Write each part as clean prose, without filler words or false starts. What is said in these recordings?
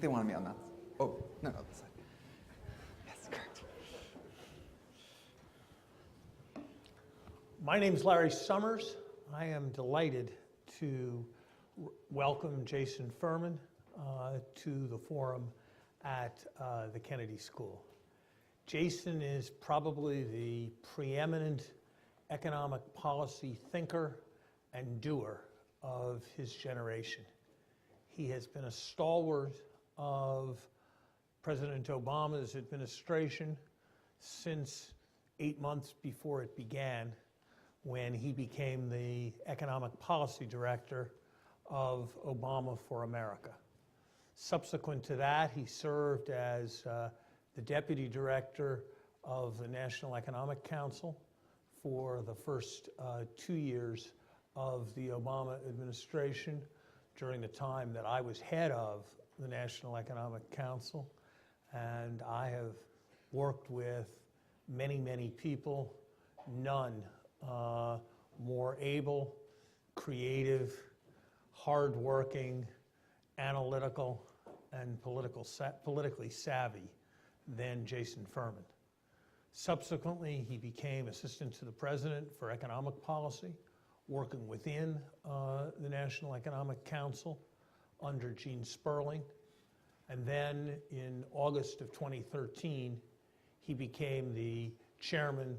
they wanted me on that. Oh, no, this side. Yes, correct. My name is Larry Summers. I am delighted to welcome Jason Furman to the forum at the Kennedy School. Jason is probably the preeminent economic policy thinker and doer of his generation. He has been a stalwart of President Obama's administration since 8 months before it began, when he became the economic policy director of Obama for America. Subsequent to that, he served as the deputy director of the National Economic Council for the first 2 years of the Obama administration, during the time that I was head of the National Economic Council. And I have worked with many, many people, none more able, creative, hardworking, analytical, and politically savvy than Jason Furman. Subsequently, he became assistant to the president for economic policy, working within the National Economic Council under Gene Sperling. And then in August of 2013, he became the chairman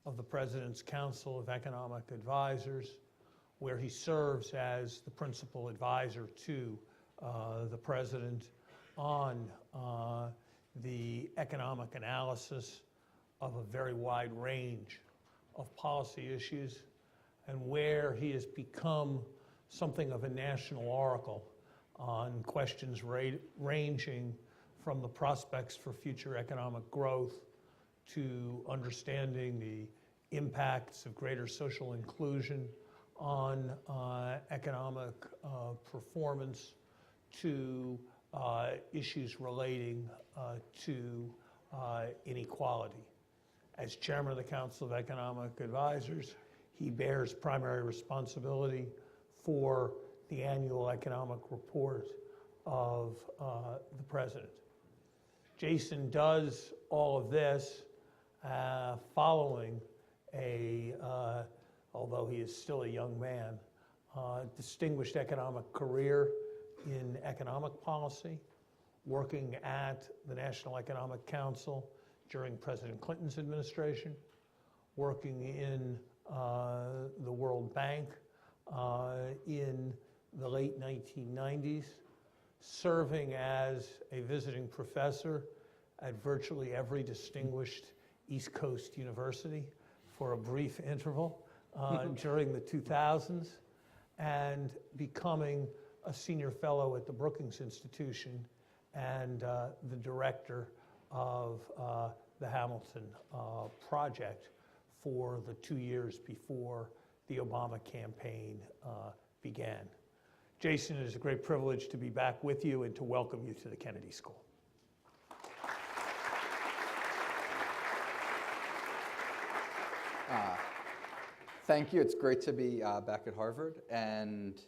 of the President's Council of Economic Advisors, where he serves as the principal advisor to the President on the economic analysis of a very wide range of policy issues, and where he has become something of a national oracle on questions ranging from the prospects for future economic growth to understanding the impacts of greater social inclusion on economic performance, to issues relating to inequality. As chairman of the Council of Economic Advisors, he bears primary responsibility for the annual economic report of the president. Jason does all of this following although he is still a young man, distinguished economic career in economic policy, working at the National Economic Council during President Clinton's administration, working in the World Bank in the late 1990s, serving as a visiting professor at virtually every distinguished East Coast university for a brief interval during the 2000s, and becoming a senior fellow at the Brookings Institution and the director of the Hamilton Project for the 2 years before the Obama campaign began. Jason, it is a great privilege to be back with you and to welcome you to the Kennedy School. Thank you. It's great to be back at Harvard, and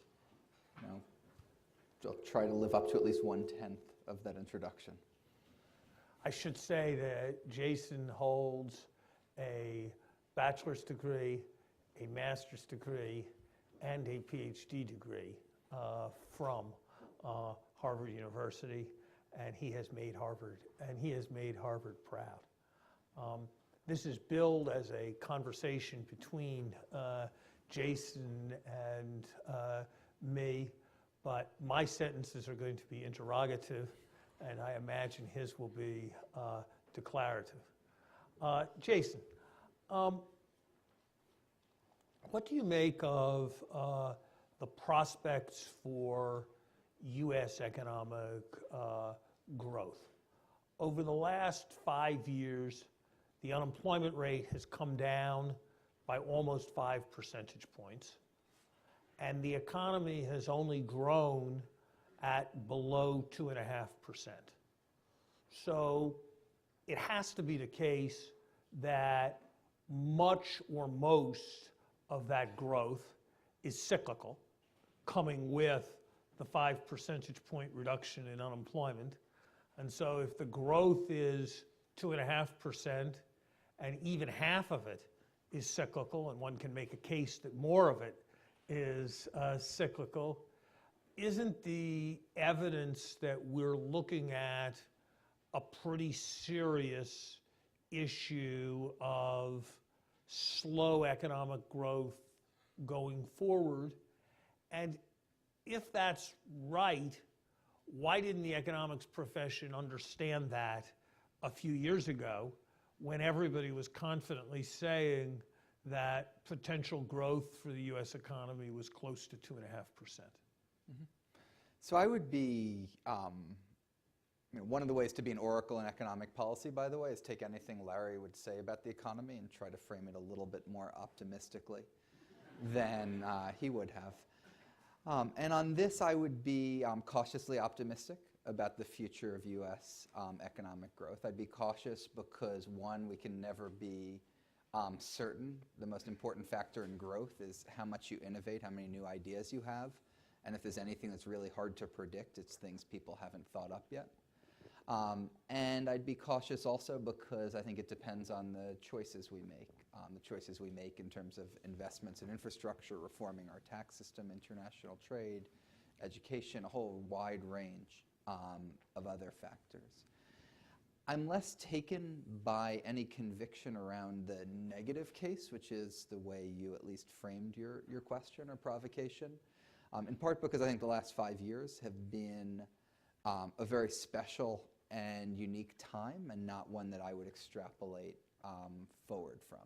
I'll try to live up to at least 1/10 of that introduction. I should say that Jason holds a bachelor's degree, a master's degree, and a PhD degree from Harvard University, and he has made Harvard proud. This is billed as a conversation between Jason and me, but my sentences are going to be interrogative, and I imagine his will be declarative. Jason, what do you make of the prospects for U.S. economic growth? Over the last 5 years, the unemployment rate has come down by almost 5 percentage points, and the economy has only grown at below 2.5%. So it has to be the case that much or most of that growth is cyclical, coming with the 5 percentage point reduction in unemployment. And so if the growth is 2.5%, and even half of it is cyclical, and one can make a case that more of it is cyclical, isn't the evidence that we're looking at a pretty serious issue of slow economic growth going forward? And if that's right, why didn't the economics profession understand that a few years ago when everybody was confidently saying that potential growth for the U.S. economy was close to 2.5%? So I would be, one of the ways to be an oracle in economic policy, by the way, is take anything Larry would say about the economy and try to frame it a little bit more optimistically than he would have. And on this, I would be cautiously optimistic about the future of U.S. Economic growth. I'd be cautious because, one, we can never be certain. The most important factor in growth is how much you innovate, how many new ideas you have. And if there's anything that's really hard to predict, it's things people haven't thought up yet. And I'd be cautious also because I think it depends on the choices we make. The choices we make in terms of investments in infrastructure, reforming our tax system, international trade, education, a whole wide range of other factors. I'm less taken by any conviction around the negative case, which is the way you at least framed your question or provocation, in part because I think the last 5 years have been a very special and unique time, and not one that I would extrapolate forward from.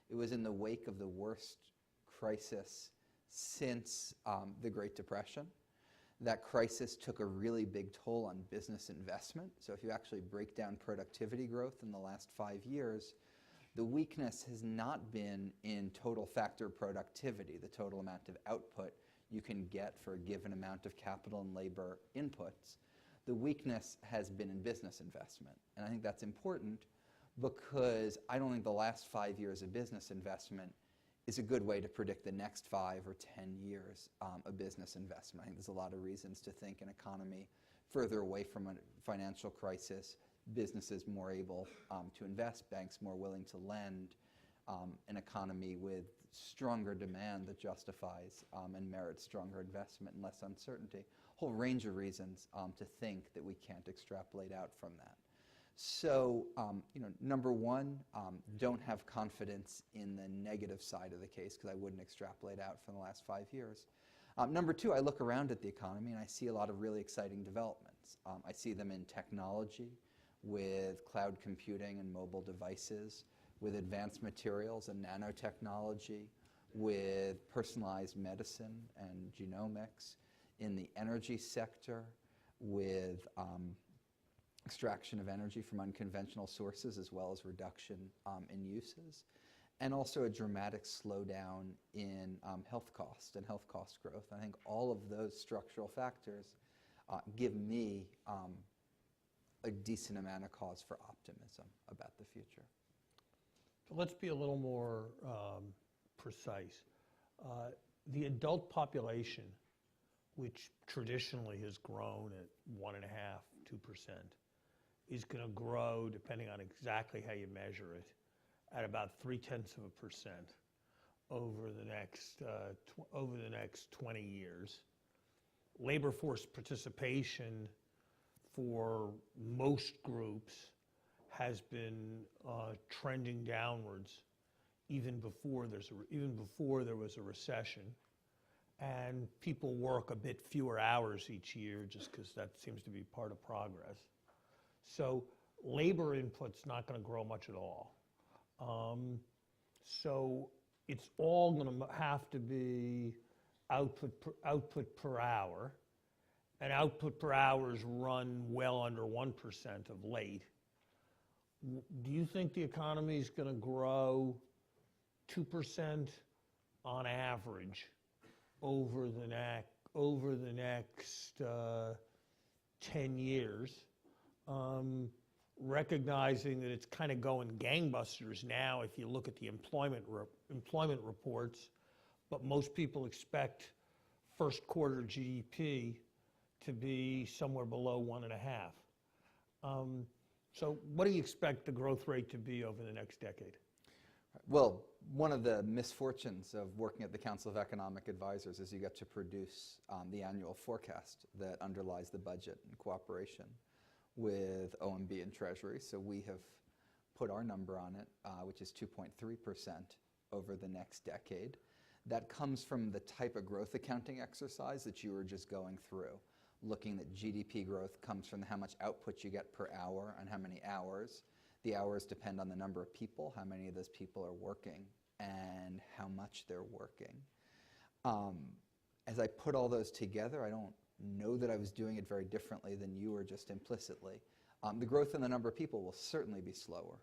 It was in the wake of the worst crisis since the Great Depression. That crisis took a really big toll on business investment. So if you actually break down productivity growth in the last 5 years, the weakness has not been in total factor productivity, the total amount of output you can get for a given amount of capital and labor inputs. The weakness has been in business investment. And I think that's important because I don't think the last 5 years of business investment is a good way to predict the next 5 or 10 years of business investment. I think there's a lot of reasons to think an economy further away from a financial crisis, businesses more able to invest, banks more willing to lend, an economy with stronger demand that justifies and merits stronger investment and less uncertainty. A whole range of reasons to think that we can't extrapolate out from that. So, number one, don't have confidence in the negative side of the case because I wouldn't extrapolate out from the last 5 years. Number two, I look around at the economy and I see a lot of really exciting developments. I see them in technology with cloud computing and mobile devices, with advanced materials and nanotechnology, with personalized medicine and genomics, in the energy sector, with extraction of energy from unconventional sources as well as reduction in uses, and also a dramatic slowdown in health cost and health cost growth. I think all of those structural factors give me a decent amount of cause for optimism about the future. So let's be a little more precise. The adult population, which traditionally has grown at 1.5%, 2%, is going to grow, depending on exactly how you measure it, at about 0.3% over the next 20 years. Labor force participation for most groups has been trending downwards even before there was a recession, and people work a bit fewer hours each year just because that seems to be part of progress. So labor input's not going to grow much at all. So it's all going to have to be output per hour, and output per hour is run well under 1% of late. Do you think the economy is going to grow 2% on average over the next 10 years? Recognizing that it's kind of going gangbusters now if you look at the employment reports, but most people expect first quarter GDP to be somewhere below 1.5. So what do you expect the growth rate to be over the next decade? Well, one of the misfortunes of working at the Council of Economic Advisors is you get to produce the annual forecast that underlies the budget in cooperation with OMB and Treasury. So we have put our number on it, which is 2.3% over the next decade. That comes from the type of growth accounting exercise that you were just going through, looking that GDP growth comes from how much output you get per hour and how many hours. The hours depend on the number of people, how many of those people are working, and how much they're working. As I put all those together, I don't know that I was doing it very differently than you were just implicitly. The growth in the number of people will certainly be slower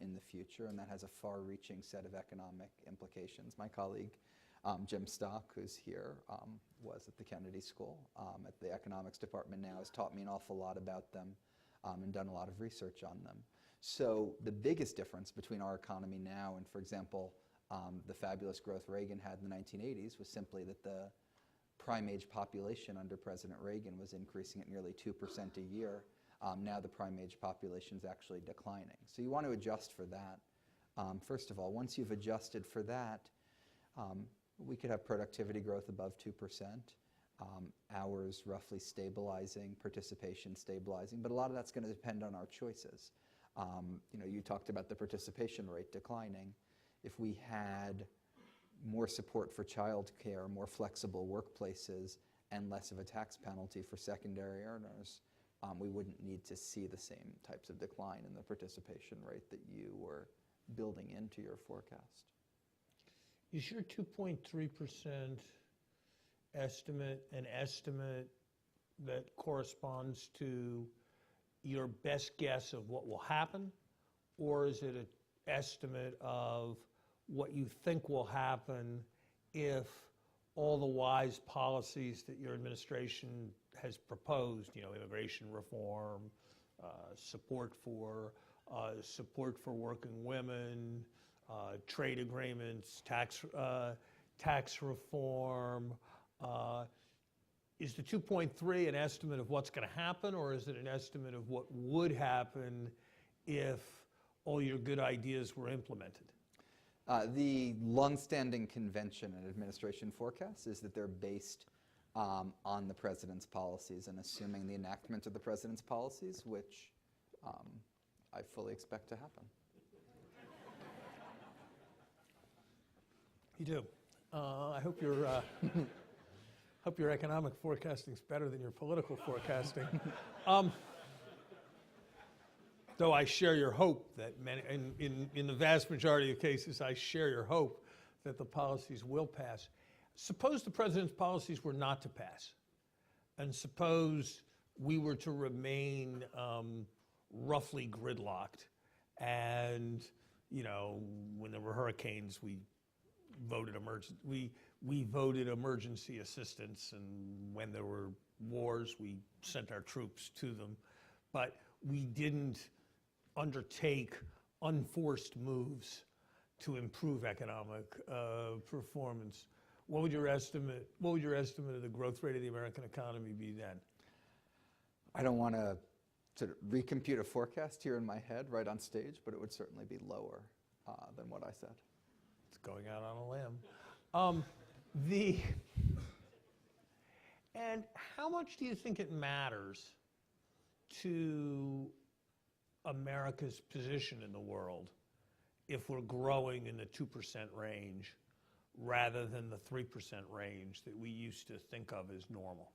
in the future, and that has a far-reaching set of economic implications. My colleague, Jim Stock, who's here, was at the Kennedy School at the economics department now, has taught me an awful lot about them and done a lot of research on them. So the biggest difference between our economy now and, for example, the fabulous growth Reagan had in the 1980s was simply that the prime age population under President Reagan was increasing at nearly 2% a year. Now the prime age population is actually declining. So you want to adjust for that. First of all, once you've adjusted for that, we could have productivity growth above 2%, hours roughly stabilizing, participation stabilizing, but a lot of that's going to depend on our choices. You talked about the participation rate declining. If we had more support for childcare, more flexible workplaces, and less of a tax penalty for secondary earners, we wouldn't need to see the same types of decline in the participation rate that you were building into your forecast. Is your 2.3% estimate an estimate that corresponds to your best guess of what will happen, or is it an estimate of what you think will happen if all the wise policies that your administration has proposed, immigration reform, support for working women, trade agreements, tax reform, is the 2.3 an estimate of what's going to happen, or is it an estimate of what would happen if all your good ideas were implemented? The longstanding convention in administration forecasts is that they're based on the president's policies and assuming the enactment of the president's policies, which I fully expect to happen. You do. I hope your economic forecasting is better than your political forecasting. Though I share your hope that in the vast majority of cases, I share your hope that the policies will pass. Suppose the president's policies were not to pass, and suppose we were to remain roughly gridlocked, and when there were hurricanes, we voted emergency assistance, and when there were wars, we sent our troops to them, but we didn't undertake unforced moves to improve economic performance. What would your estimate of the growth rate of the American economy be then? I don't want to sort of recompute a forecast here in my head right on stage, but it would certainly be lower than what I said. It's going out on a limb. And how much do you think it matters to America's position in the world if we're growing in the 2% range rather than the 3% range that we used to think of as normal?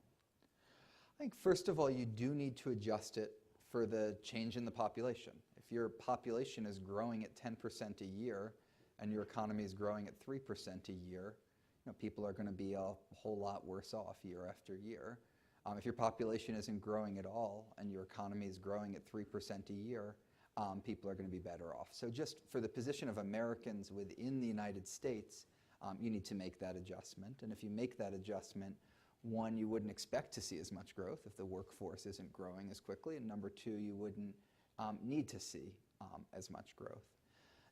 I think, first of all, you do need to adjust it for the change in the population. If your population is growing at 10% a year and your economy is growing at 3% a year, people are going to be a whole lot worse off year after year. If your population isn't growing at all and your economy is growing at 3% a year, people are going to be better off. So just for the position of Americans within the United States, you need to make that adjustment. And if you make that adjustment, one, you wouldn't expect to see as much growth if the workforce isn't growing as quickly. And number two, you wouldn't need to see as much growth.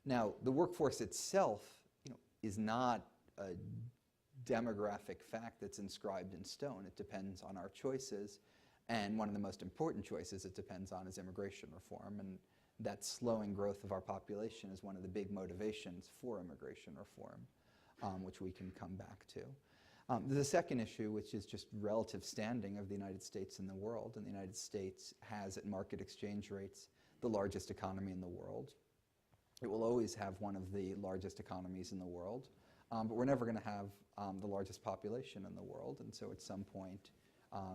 Now, the workforce itself is not a demographic fact that's inscribed in stone. It depends on our choices. And one of the most important choices it depends on is immigration reform. And that slowing growth of our population is one of the big motivations for immigration reform, which we can come back to. There's a second issue, which is just relative standing of the United States in the world. And the United States has, at market exchange rates, the largest economy in the world. It will always have one of the largest economies in the world, but we're never going to have the largest population in the world. And so at some point,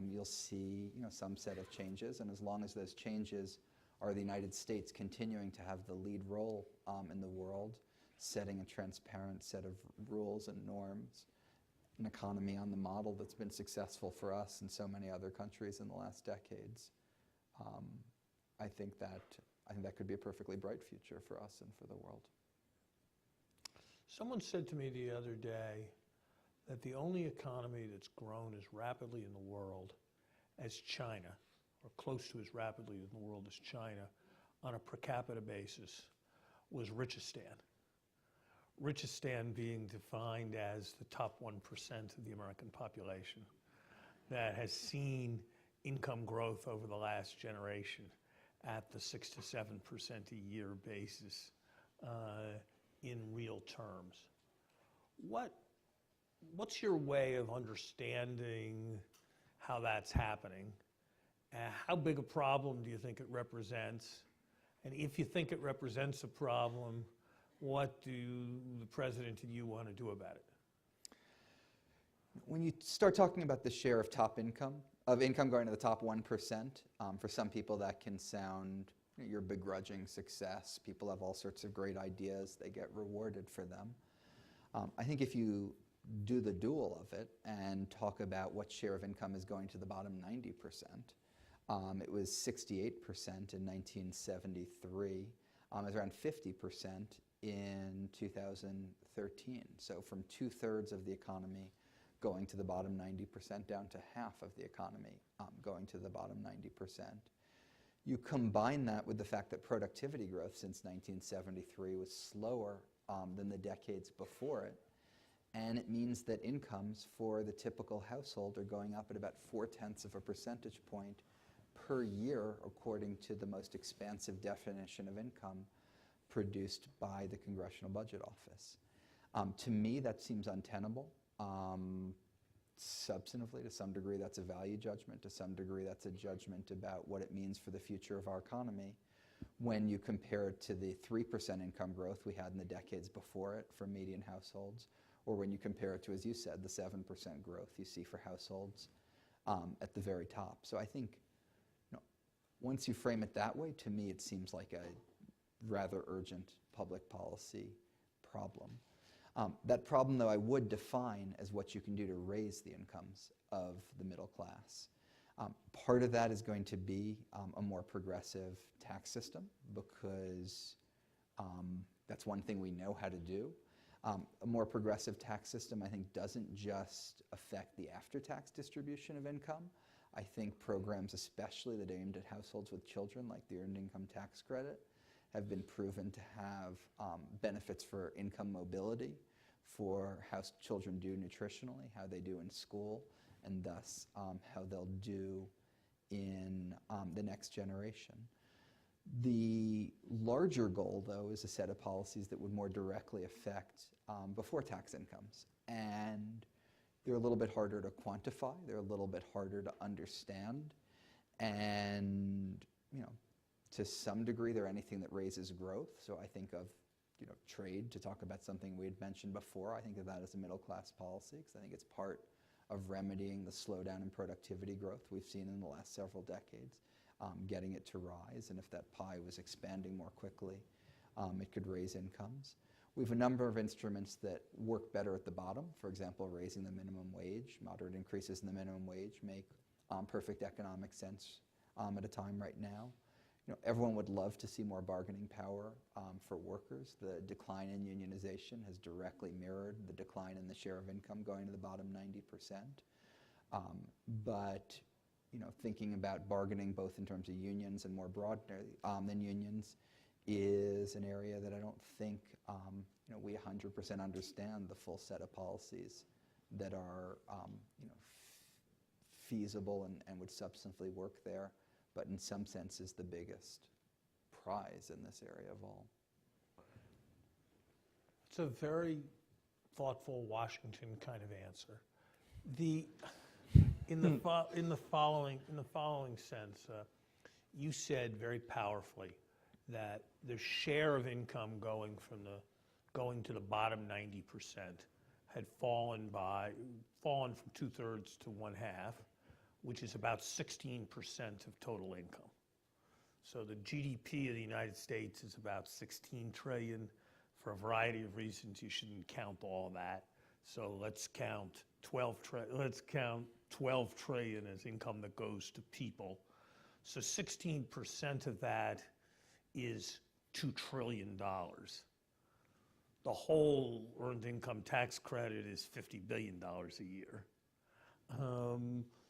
you'll see some set of changes. And as long as those changes are the United States continuing to have the lead role in the world, setting a transparent set of rules and norms, an economy on the model that's been successful for us and so many other countries in the last decades, I think that could be a perfectly bright future for us and for the world. Someone said to me the other day that the only economy that's grown as rapidly in the world as China, or close to as rapidly in the world as China, on a per capita basis, was Richistan. Richistan being defined as the top 1% of the American population that has seen income growth over the last generation at the 6 to 7% a year basis in real terms. What's your way of understanding how that's happening? How big a problem do you think it represents? And if you think it represents a problem, what do the president and you want to do about it? When you start talking about the share of income going to the top 1%, for some people that can sound, you're begrudging success. People have all sorts of great ideas. They get rewarded for them. I think if you do the dual of it and talk about what share of income is going to the bottom 90%, it was 68% in 1973. It was around 50% in 2013. So from 2/3 of the economy going to the bottom 90% down to half of the economy going to the bottom 90%. You combine that with the fact that productivity growth since 1973 was slower than the decades before it, and it means that incomes for the typical household are going up at about 0.4 of a percentage point per year, according to the most expansive definition of income produced by the Congressional Budget Office. To me, that seems untenable. Substantively, to some degree, that's a value judgment. To some degree, that's a judgment about what it means for the future of our economy when you compare it to the 3% income growth we had in the decades before it for median households, or when you compare it to, as you said, the 7% growth you see for households at the very top. So I think once you frame it that way, to me it seems like a rather urgent public policy problem. That problem, though, I would define as what you can do to raise the incomes of the middle class. Part of that is going to be a more progressive tax system, because that's one thing we know how to do. A more progressive tax system, I think, doesn't just affect the after-tax distribution of income. I think programs, especially that are aimed at households with children, like the Earned Income Tax Credit, have been proven to have benefits for income mobility, for how children do nutritionally, how they do in school, and thus how they'll do in the next generation. The larger goal, though, is a set of policies that would more directly affect before-tax incomes. And they're a little bit harder to quantify. They're a little bit harder to understand. And, to some degree, they're anything that raises growth. So I think of, trade, to talk about something we had mentioned before. I think of that as a middle-class policy, because I think it's part of remedying the slowdown in productivity growth we've seen in the last several decades, getting it to rise. And if that pie was expanding more quickly, it could raise incomes. We have a number of instruments that work better at the bottom. For example, raising the minimum wage. Moderate increases in the minimum wage make perfect economic sense at a time right now. Everyone would love to see more bargaining power for workers. The decline in unionization has directly mirrored the decline in the share of income going to the bottom 90%. But thinking about bargaining both in terms of unions and more broadly than unions is an area that I don't think we 100% understand the full set of policies that are feasible and would substantively work there, but in some sense is the biggest prize in this area of all. It's a very thoughtful Washington kind of answer. In the following sense, you said very powerfully that the share of income going to the bottom 90% had fallen from 2/3 to 1/2, which is about 16% of total income. So the GDP of the United States is about 16 trillion. For a variety of reasons, you shouldn't count all that. So let's count 12 trillion as income that goes to people. So 16% of that is $2 trillion. The whole earned income tax credit is $50 billion a year.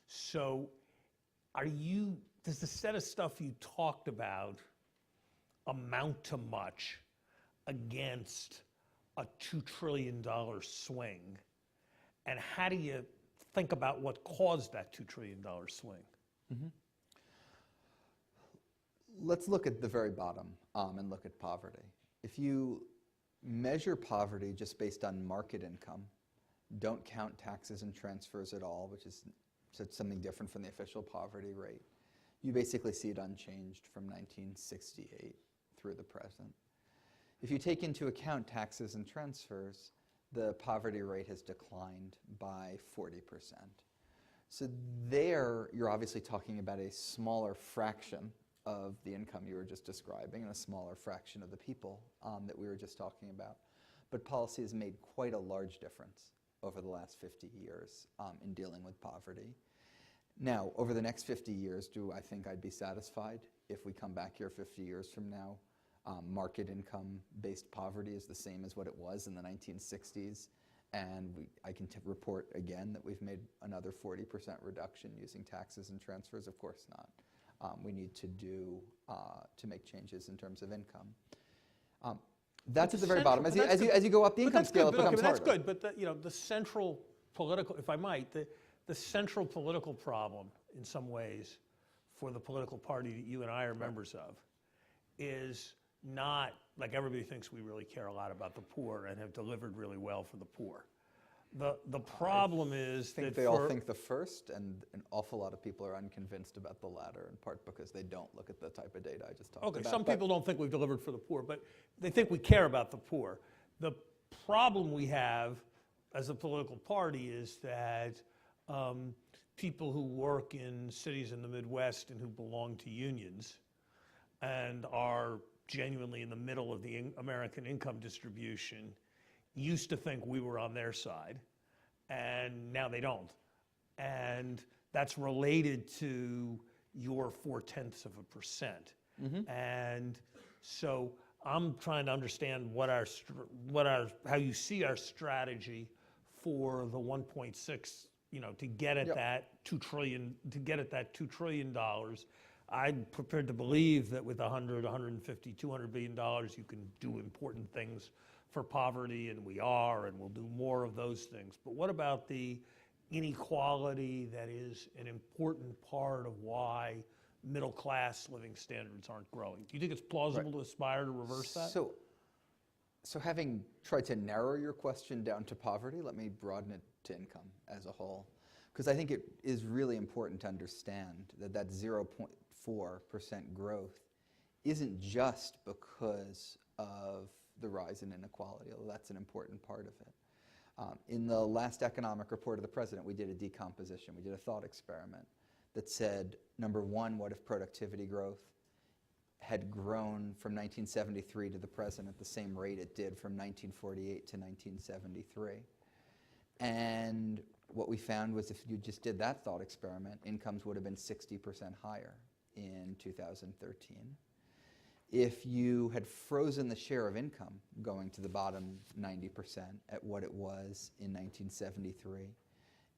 So does the set of stuff you talked about amount to much against a $2 trillion swing? And how do you think about what caused that $2 trillion swing? Mm-hmm. Let's look at the very bottom and look at poverty. If you measure poverty just based on market income, don't count taxes and transfers at all, which is something different from the official poverty rate, you basically see it unchanged from 1968 through the present. If you take into account taxes and transfers, the poverty rate has declined by 40%. So there, you're obviously talking about a smaller fraction of the income you were just describing and a smaller fraction of the people that we were just talking about. But policy has made quite a large difference over the last 50 years in dealing with poverty. Now, over the next 50 years, do I think I'd be satisfied if we come back here 50 years from now? Market income-based poverty is the same as what it was in the 1960s, and I can report again that we've made another 40% reduction using taxes and transfers. Of course not. We need to make changes in terms of income. That's at the very bottom. As you go up the income scale, it becomes harder. That's good, but the central political, if I might, the central political problem in some ways for the political party that you and I are members of is not like everybody thinks we really care a lot about the poor and have delivered really well for the poor. The problem is that they all think the first, and an awful lot of people are unconvinced about the latter, in part because they don't look at the type of data I just talked about. Okay, some people don't think we've delivered for the poor, but they think we care about the poor. The problem we have as a political party is that people who work in cities in the Midwest and who belong to unions and are genuinely in the middle of the American income distribution used to think we were on their side, and now they don't. And that's related to your 0.4%. Mm-hmm. And so I'm trying to understand how you see our strategy for the 1.6, to get at that $2 trillion, $2 trillion. I'm prepared to believe that with $100, $150, $200 billion, you can do important things for poverty, and we are, and we'll do more of those things. But what about the inequality that is an important part of why middle-class living standards aren't growing? Do you think it's plausible to aspire to reverse that? So having tried to narrow your question down to poverty, let me broaden it to income as a whole. Because I think it is really important to understand that 0.4% growth isn't just because of the rise in inequality, although that's an important part of it. In the last economic report of the president, we did a decomposition. We did a thought experiment that said, number one, what if productivity growth had grown from 1973 to the present at the same rate it did from 1948 to 1973? And what we found was if you just did that thought experiment, incomes would have been 60% higher in 2013. If you had frozen the share of income going to the bottom 90% at what it was in 1973,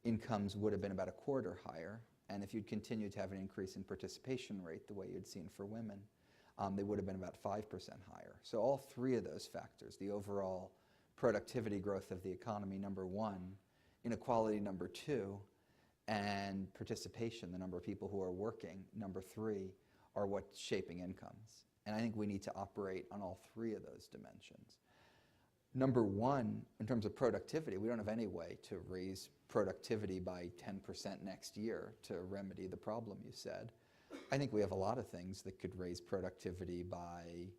incomes would have been about a quarter higher. And if you'd continued to have an increase in participation rate the way you'd seen for women, they would have been about 5% higher. So all three of those factors, the overall productivity growth of the economy, number one, inequality, number 2, and participation, the number of people who are working, number 3, are what's shaping incomes. And I think we need to operate on all 3 of those dimensions. Number 1, in terms of productivity, we don't have any way to raise productivity by 10% next year to remedy the problem you said. I think we have a lot of things that could raise productivity by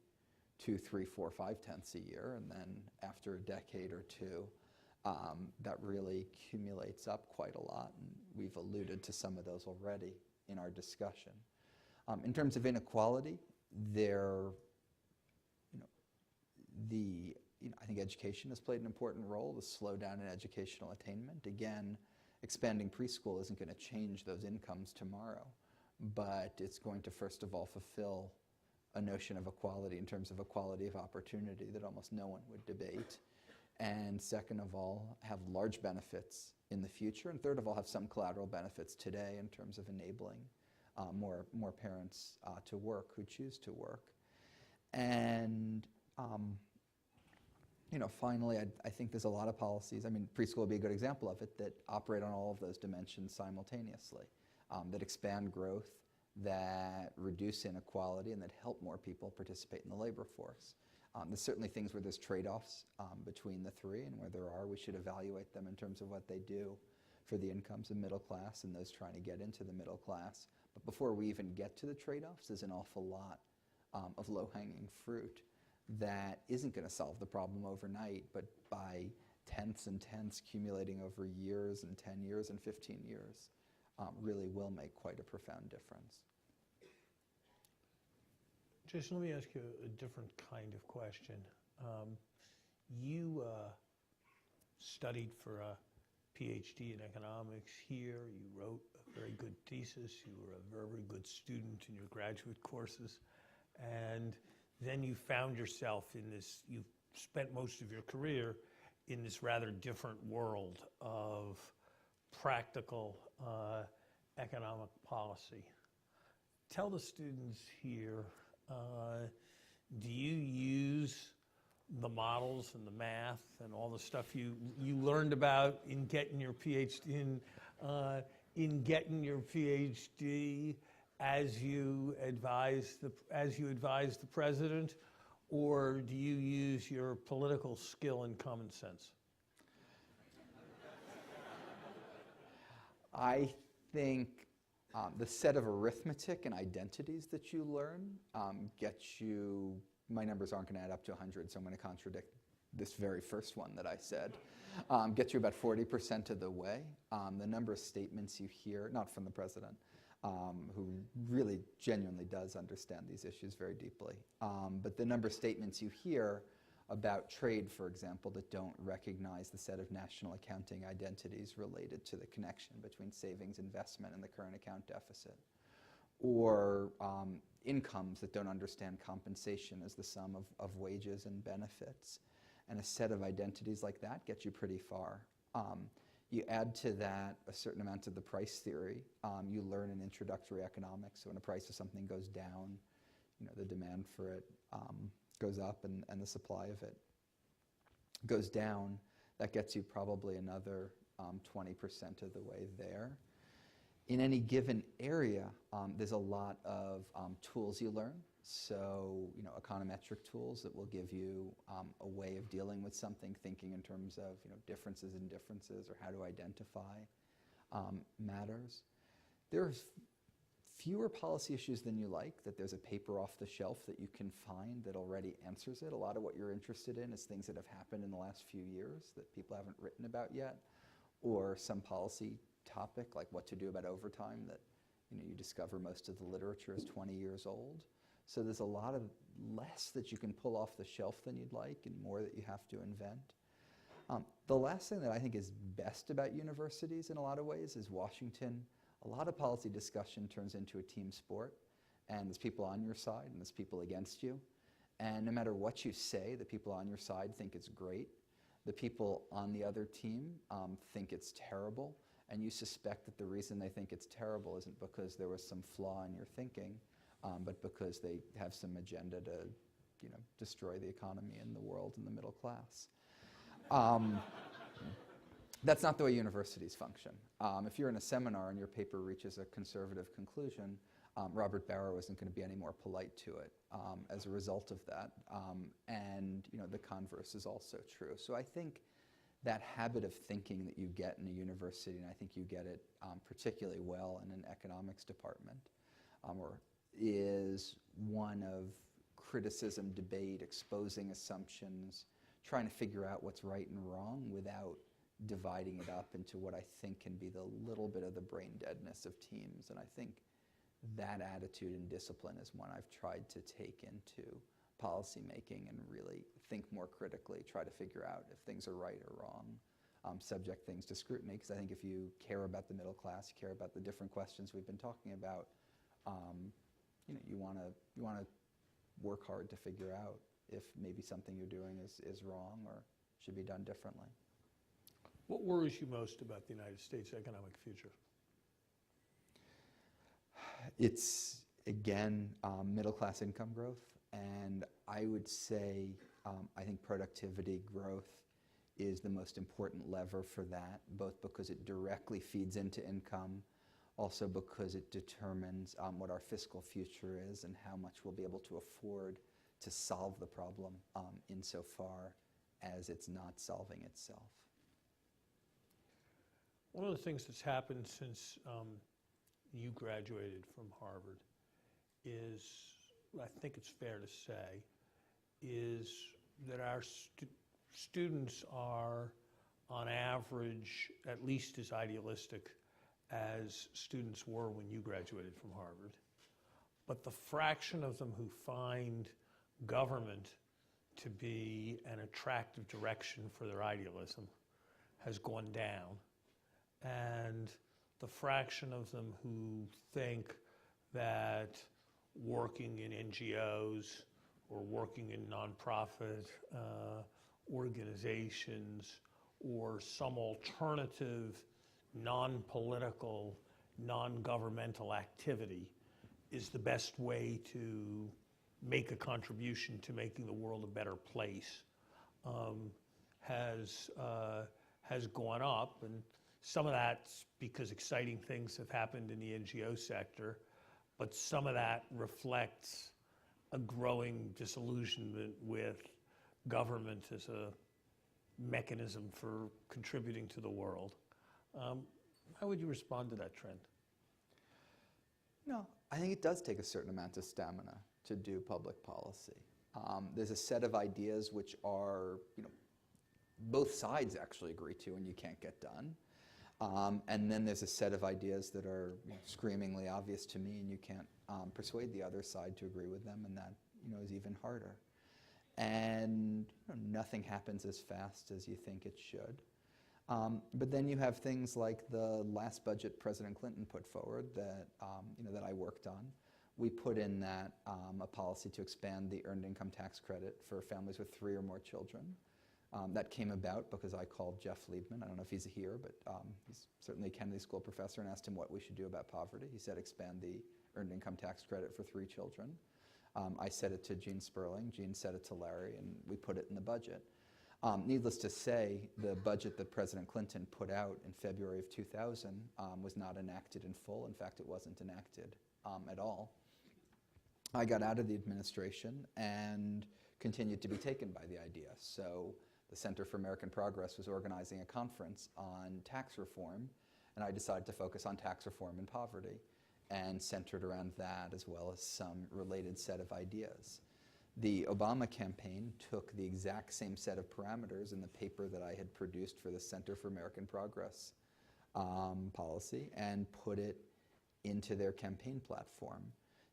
2, 3, 4, 5 tenths a year, and then after a decade or 2, that really accumulates up quite a lot, and we've alluded to some of those already in our discussion. In terms of inequality, I think education has played an important role, the slowdown in educational attainment. Again, expanding preschool isn't going to change those incomes tomorrow, but it's going to first of all fulfill a notion of equality in terms of equality of opportunity that almost no one would debate. And second of all, have large benefits in the future. And third of all, have some collateral benefits today in terms of enabling more parents to work who choose to work. And finally, I think there's a lot of policies. I mean, preschool would be a good example of it, that operate on all of those dimensions simultaneously, that expand growth, that reduce inequality, and that help more people participate in the labor force. There's certainly things where there's trade-offs between the 3, and where there are, we should evaluate them in terms of what they do for the incomes of middle class and those trying to get into the middle class. But before we even get to the trade-offs, there's an awful lot of low-hanging fruit that isn't going to solve the problem overnight, but by tenths and tenths accumulating over years and 10 years and 15 years really will make quite a profound difference. Jason, let me ask you a different kind of question. You studied for a PhD in economics here. You wrote a very good thesis. You were a very good student in your graduate courses. And then you found yourself in this, you've spent most of your career in this rather different world of practical economic policy. Tell the students here, do you use the models and the math and all the stuff you learned about in getting your PhD in getting your PhD as you advise the president, or do you use your political skill and common sense? I think the set of arithmetic and identities that you learn gets you, my numbers aren't going to add up to 100, so I'm going to contradict this very first one that I said, gets you about 40% of the way. The number of statements you hear, not from the president, who really genuinely does understand these issues very deeply, but the number of statements you hear about trade, for example, that don't recognize the set of national accounting identities related to the connection between savings, investment, and the current account deficit. Or incomes that don't understand compensation as the sum of wages and benefits. And a set of identities like that gets you pretty far. You add to that a certain amount of the price theory. You learn in introductory economics. So when a price of something goes down, the demand for it goes up and the supply of it goes down. That gets you probably another 20% of the way there. In any given area, there's a lot of tools you learn. So, econometric tools that will give you a way of dealing with something, thinking in terms of, differences in differences or how to identify matters. There's fewer policy issues than you like, that there's a paper off the shelf that you can find that already answers it. A lot of what you're interested in is things that have happened in the last few years that people haven't written about yet, or some policy topic like what to do about overtime that you discover most of the literature is 20 years old. So there's a lot of less that you can pull off the shelf than you'd like and more that you have to invent. The last thing that I think is best about universities in a lot of ways is Washington. A lot of policy discussion turns into a team sport, and there's people on your side and there's people against you. And no matter what you say, the people on your side think it's great. The people on the other team think it's terrible, and you suspect that the reason they think it's terrible isn't because there was some flaw in your thinking, but because they have some agenda to, destroy the economy and the world and the middle class. That's not the way universities function. If you're in a seminar and your paper reaches a conservative conclusion, Robert Barrow isn't going to be any more polite to it as a result of that. And the converse is also true. So I think that habit of thinking that you get in a university, and I think you get it particularly well in an economics department, is one of criticism, debate, exposing assumptions, trying to figure out what's right and wrong without dividing it up into what I think can be the little bit of the brain deadness of teams. And I think that attitude and discipline is one I've tried to take into policy making and really think more critically, try to figure out if things are right or wrong, subject things to scrutiny, because I think if you care about the middle class, you care about the different questions we've been talking about, you want to work hard to figure out if maybe something you're doing is wrong or should be done differently. What worries you most about the United States' economic future? It's, again, middle-class income growth, and I would say I think productivity growth is the most important lever for that, both because it directly feeds into income, also because it determines what our fiscal future is and how much we'll be able to afford to solve the problem insofar as it's not solving itself. One of the things that's happened since you graduated from Harvard is, I think it's fair to say, is that our students are, on average, at least as idealistic as students were when you graduated from Harvard. But the fraction of them who find government to be an attractive direction for their idealism has gone down. And the fraction of them who think that working in NGOs or working in nonprofit organizations or some alternative, non-political, non-governmental activity is the best way to make a contribution to making the world a better place has gone up. And some of that's because exciting things have happened in the NGO sector, but some of that reflects a growing disillusionment with government as a mechanism for contributing to the world. How would you respond to that trend? No, I think it does take a certain amount of stamina to do public policy. There's a set of ideas which are, both sides actually agree to and you can't get done. And then there's a set of ideas that are screamingly obvious to me and you can't persuade the other side to agree with them, and that is even harder. And nothing happens as fast as you think it should. But then you have things like the last budget President Clinton put forward that that I worked on. We put in that a policy to expand the earned income tax credit for families with 3 or more children. That came about because I called Jeff Liebman. I don't know if he's here, but he's certainly a Kennedy School professor, and asked him what we should do about poverty. He said expand the earned income tax credit for 3 children. I said it to Gene Sperling. Gene said it to Larry, and we put it in the budget. Needless to say, the budget that President Clinton put out in February of 2000 was not enacted in full. In fact, it wasn't enacted at all. I got out of the administration and continued to be taken by the idea. So the Center for American Progress was organizing a conference on tax reform, and I decided to focus on tax reform and poverty, and centered around that as well as some related set of ideas. The Obama campaign took the exact same set of parameters in the paper that I had produced for the Center for American Progress policy and put it into their campaign platform.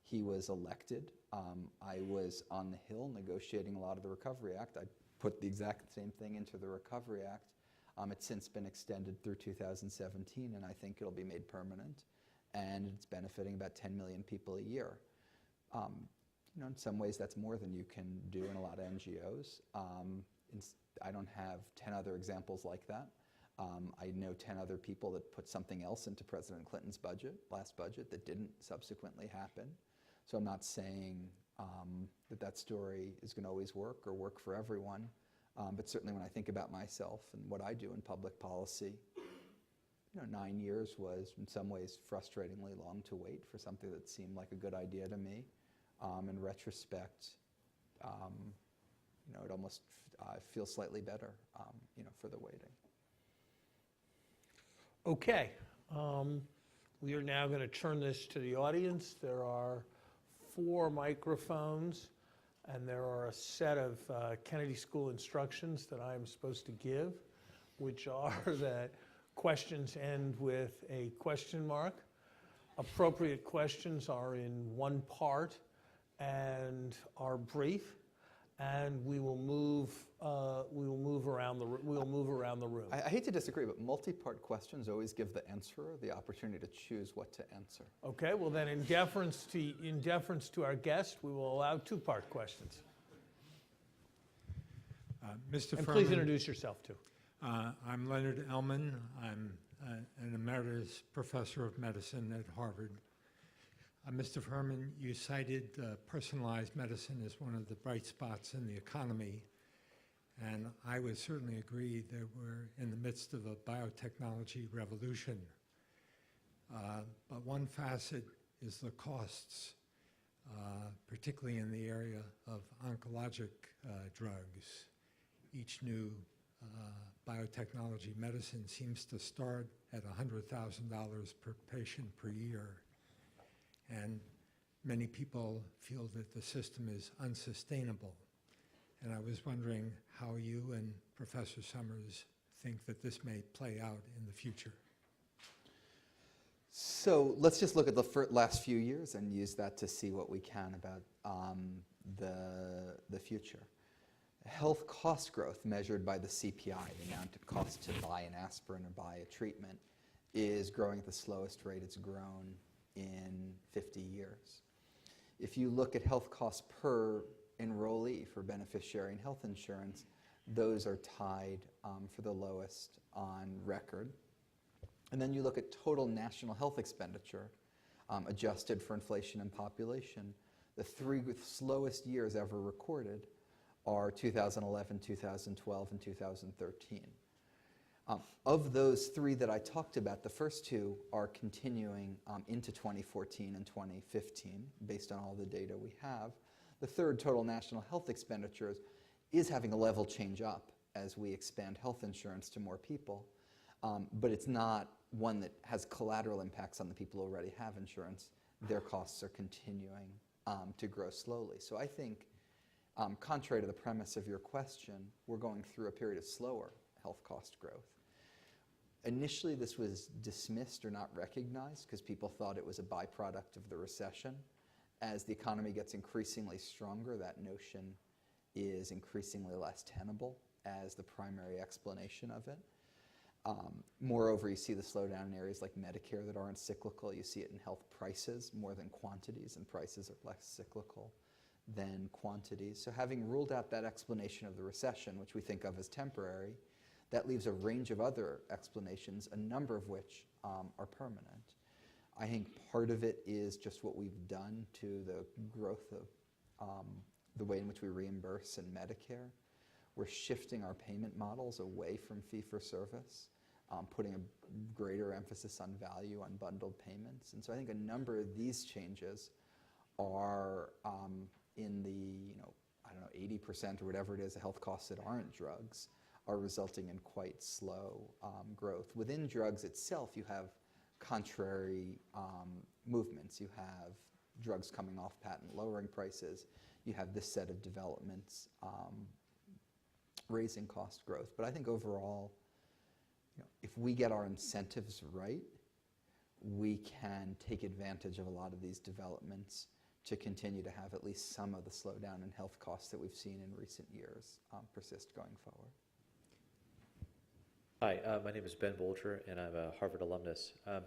He was elected. I was on the Hill negotiating a lot of the Recovery Act. I put the exact same thing into the Recovery Act. It's since been extended through 2017, and I think it'll be made permanent. And it's benefiting about 10 million people a year. In some ways, that's more than you can do in a lot of NGOs. I don't have 10 other examples like that. I know 10 other people that put something else into President Clinton's budget, last budget, that didn't subsequently happen. So I'm not saying that story is going to always work or work for everyone. But certainly when I think about myself and what I do in public policy, 9 years was in some ways frustratingly long to wait for something that seemed like a good idea to me. In retrospect, it almost feels slightly better, for the waiting. Okay. We are now going to turn this to the audience. There are 4 microphones, and there are a set of Kennedy School instructions that I am supposed to give, which are that questions end with a question mark. Appropriate questions are in one part and are brief, and we will move around the room. I hate to disagree, but multi-part questions always give the answerer the opportunity to choose what to answer. Okay, well then in deference to our guest, we will allow 2-part questions. Mr. And Furman, please introduce yourself too. I'm Leonard Ellman. I'm an emeritus professor of medicine at Harvard. Mr. Furman, you cited personalized medicine as one of the bright spots in the economy, and I would certainly agree that we're in the midst of a biotechnology revolution. But one facet is the costs, particularly in the area of oncologic drugs. Each new biotechnology medicine seems to start at $100,000 per patient per year. And many people feel that the system is unsustainable. And I was wondering how you and Professor Summers think that this may play out in the future. So let's just look at the last few years and use that to see what we can about the future. Health cost growth measured by the CPI, the amount it costs to buy an aspirin or buy a treatment, is growing at the slowest rate it's grown in 50 years. If you look at health costs per enrollee for beneficiary and health insurance, those are tied for the lowest on record. And then you look at total national health expenditure adjusted for inflation and population. The 3 slowest years ever recorded are 2011, 2012, and 2013. Of those 3 that I talked about, the first 2 are continuing into 2014 and 2015, based on all the data we have. The third, total national health expenditures, is having a level change up as we expand health insurance to more people, but it's not one that has collateral impacts on the people who already have insurance. Their costs are continuing to grow slowly. So I think, contrary to the premise of your question, we're going through a period of slower health cost growth. Initially, this was dismissed or not recognized because people thought it was a byproduct of the recession. As the economy gets increasingly stronger, that notion is increasingly less tenable as the primary explanation of it. Moreover, you see the slowdown in areas like Medicare that aren't cyclical. You see it in health prices more than quantities, and prices are less cyclical than quantities. So having ruled out that explanation of the recession, which we think of as temporary, that leaves a range of other explanations, a number of which are permanent. I think part of it is just what we've done to the growth of the way in which we reimburse in Medicare. We're shifting our payment models away from fee-for-service, putting a greater emphasis on value, on bundled payments. And so I think a number of these changes are in the 80% or whatever it is, the health costs that aren't drugs, are resulting in quite slow growth. Within drugs itself, you have contrary movements. You have drugs coming off patent lowering prices. You have this set of developments raising cost growth. But I think overall, if we get our incentives right, we can take advantage of a lot of these developments to continue to have at least some of the slowdown in health costs that we've seen in recent years persist going forward. Hi, my name is Ben Bolger, and I'm a Harvard alumnus. I have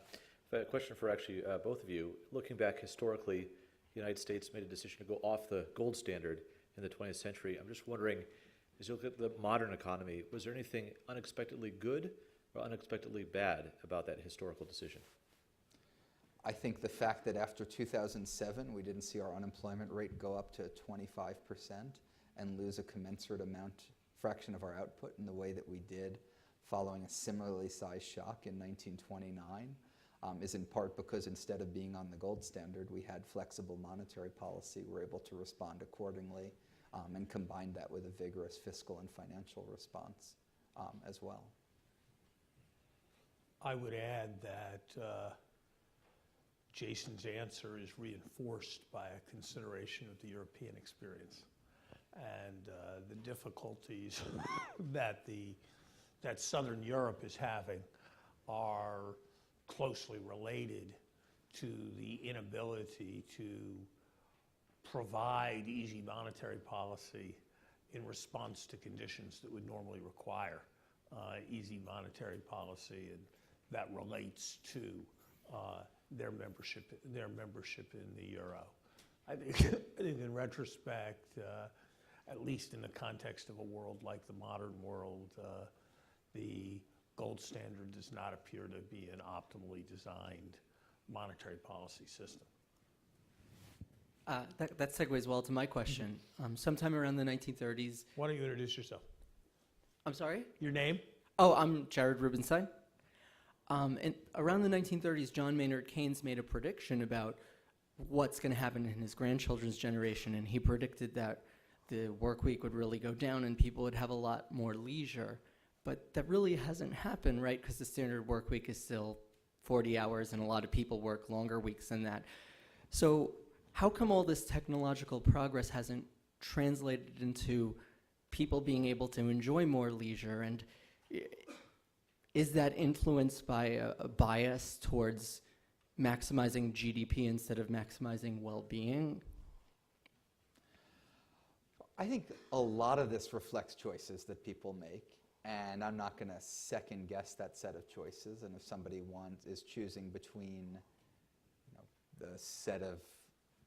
a question for actually both of you. Looking back historically, the United States made a decision to go off the gold standard in the 20th century. I'm just wondering, as you look at the modern economy, was there anything unexpectedly good or unexpectedly bad about that historical decision? I think the fact that after 2007, we didn't see our unemployment rate go up to 25% and lose a commensurate amount fraction of our output in the way that we did following a similarly sized shock in 1929 is in part because instead of being on the gold standard, we had flexible monetary policy. We're able to respond accordingly and combine that with a vigorous fiscal and financial response as well. I would add that Jason's answer is reinforced by a consideration of the European experience and the difficulties that Southern Europe is having are closely related to the inability to provide easy monetary policy in response to conditions that would normally require easy monetary policy, and that relates to their membership in the euro. I think in retrospect, at least in the context of a world like the modern world, the gold standard does not appear to be an optimally designed monetary policy system. That segues well to my question. Sometime around the 1930s. Why don't you introduce yourself? I'm sorry? Your name? Oh, I'm Jared Rubenstein. And around the 1930s, John Maynard Keynes made a prediction about what's going to happen in his grandchildren's generation, and he predicted that the work week would really go down and people would have a lot more leisure. But that really hasn't happened, right? Because the standard work week is still 40 hours, and a lot of people work longer weeks than that. So how come all this technological progress hasn't translated into people being able to enjoy more leisure? And is that influenced by a bias towards maximizing GDP instead of maximizing well-being? I think a lot of this reflects choices that people make, and I'm not going to second guess that set of choices. And if somebody is choosing between the set of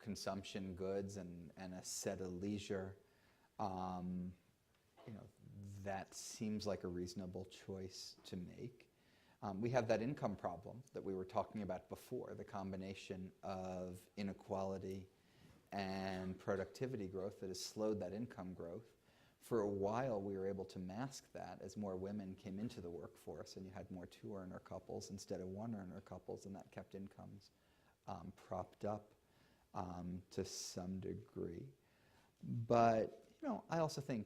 consumption goods and a set of leisure, that seems like a reasonable choice to make. We have that income problem that we were talking about before, the combination of inequality and productivity growth that has slowed that income growth. For a while, we were able to mask that as more women came into the workforce, and you had more two-earner couples instead of one-earner couples, and that kept incomes propped up to some degree. But I also think,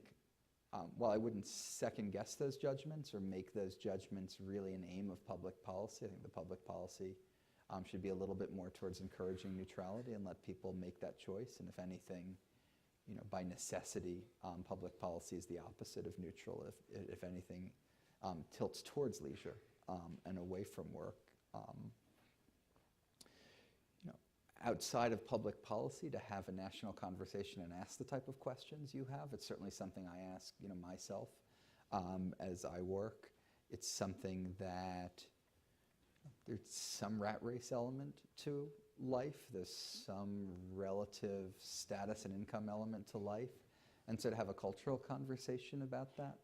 while I wouldn't second-guess those judgments or make those judgments really an aim of public policy, I think the public policy should be a little bit more towards encouraging neutrality and let people make that choice. And if anything, by necessity, public policy is the opposite of neutral. If anything, tilts towards leisure and away from work. Outside of public policy, to have a national conversation and ask the type of questions you have, it's certainly something I ask myself as I work. It's something that there's some rat race element to life. There's some relative status and income element to life. And so to have a cultural conversation about that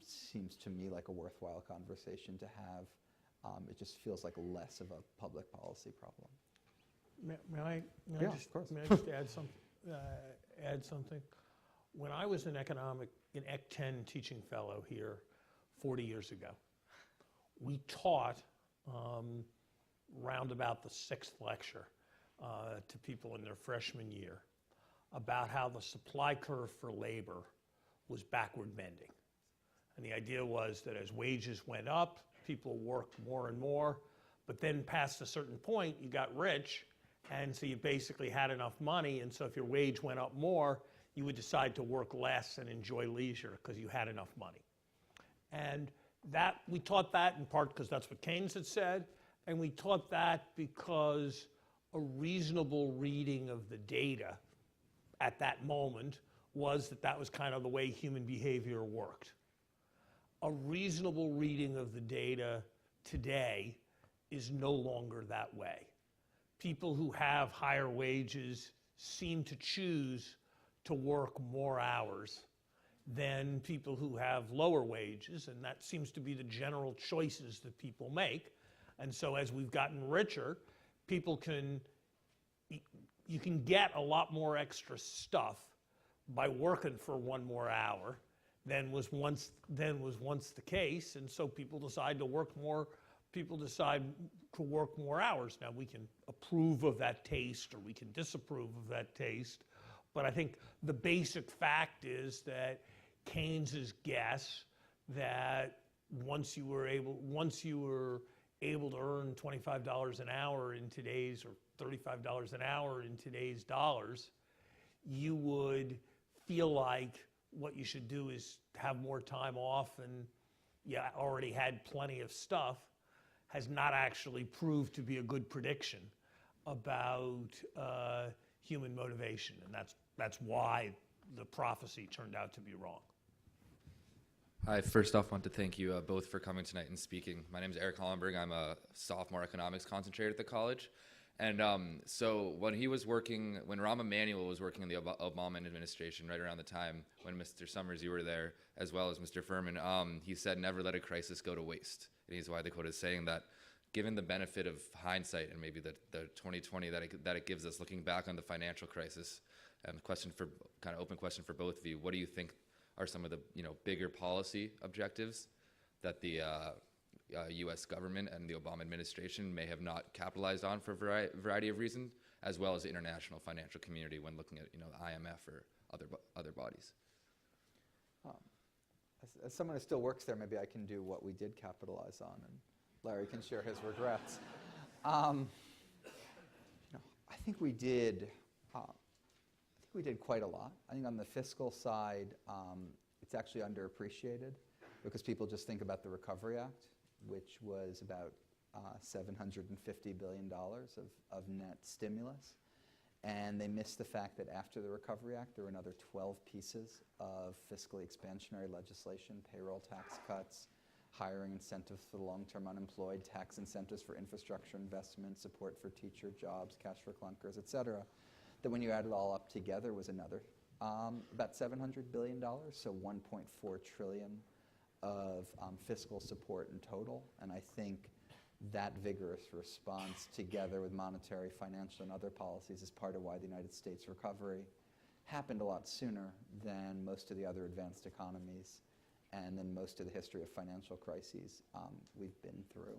seems to me like a worthwhile conversation to have. It just feels like less of a public policy problem. May I Yeah, just of course. add something? When I was an Ec 10 teaching fellow here 40 years ago, we taught round about the 6th lecture to people in their freshman year about how the supply curve for labor was backward bending. And the idea was that as wages went up, people worked more and more, but then past a certain point, you got rich, and so you basically had enough money, and so if your wage went up more, you would decide to work less and enjoy leisure because you had enough money. And that we taught that in part because that's what Keynes had said, and we taught that because a reasonable reading of the data at that moment was that that was kind of the way human behavior worked. A reasonable reading of the data today is no longer that way. People who have higher wages seem to choose to work more hours than people who have lower wages, and that seems to be the general choices that people make. And so as we've gotten richer, you can get a lot more extra stuff by working for one more hour than was once the case, and so people decide to work more. People decide to work more hours. Now we can approve of that taste or we can disapprove of that taste, but I think the basic fact is that Keynes's guess that once you were able to earn $25 an hour in today's, or $35 an hour in today's dollars, you would feel like what you should do is have more time off and you already had plenty of stuff, has not actually proved to be a good prediction about human motivation. And that's why the prophecy turned out to be wrong. Hi, first off, I want to thank you both for coming tonight and speaking. My name is Eric Hollenberg. I'm a sophomore economics concentrator at the college. And so when Rahm Emanuel was working in the Obama administration, right around the time when Mr. Summers, you were there, as well as Mr. Furman, he said, never let a crisis go to waste. And he's why the quote is saying that, given the benefit of hindsight and maybe the 2020 that it gives us, looking back on the financial crisis, and open question for both of you, what do you think are some of the bigger policy objectives that the U.S. government and the Obama administration may have not capitalized on for a variety of reasons, as well as the international financial community when looking at the IMF or other bodies? As someone who still works there, maybe I can do what we did capitalize on, and Larry can share his regrets. I think we did. We did quite a lot. I think on the fiscal side, it's actually underappreciated because people just think about the Recovery Act, which was about $750 billion of net stimulus. And they missed the fact that after the Recovery Act, there were another 12 pieces of fiscally expansionary legislation: payroll tax cuts, hiring incentives for the long-term unemployed, tax incentives for infrastructure investment, support for teacher jobs, cash for clunkers, et cetera. That when you add it all up together was another about $700 billion, so $1.4 trillion of fiscal support in total. And I think that vigorous response, together with monetary, financial, and other policies, is part of why the United States recovery happened a lot sooner than most of the other advanced economies and than most of the history of financial crises we've been through.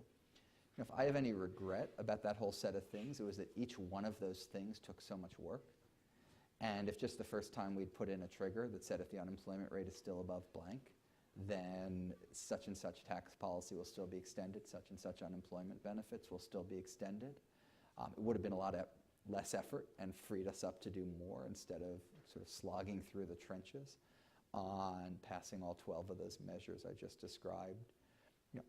If I have any regret about that whole set of things, it was that each one of those things took so much work. And if just the first time we'd put in a trigger that said if the unemployment rate is still above blank, then such and such tax policy will still be extended, such and such unemployment benefits will still be extended, it would have been a lot less effort and freed us up to do more instead of sort of slogging through the trenches on passing all 12 of those measures I just described.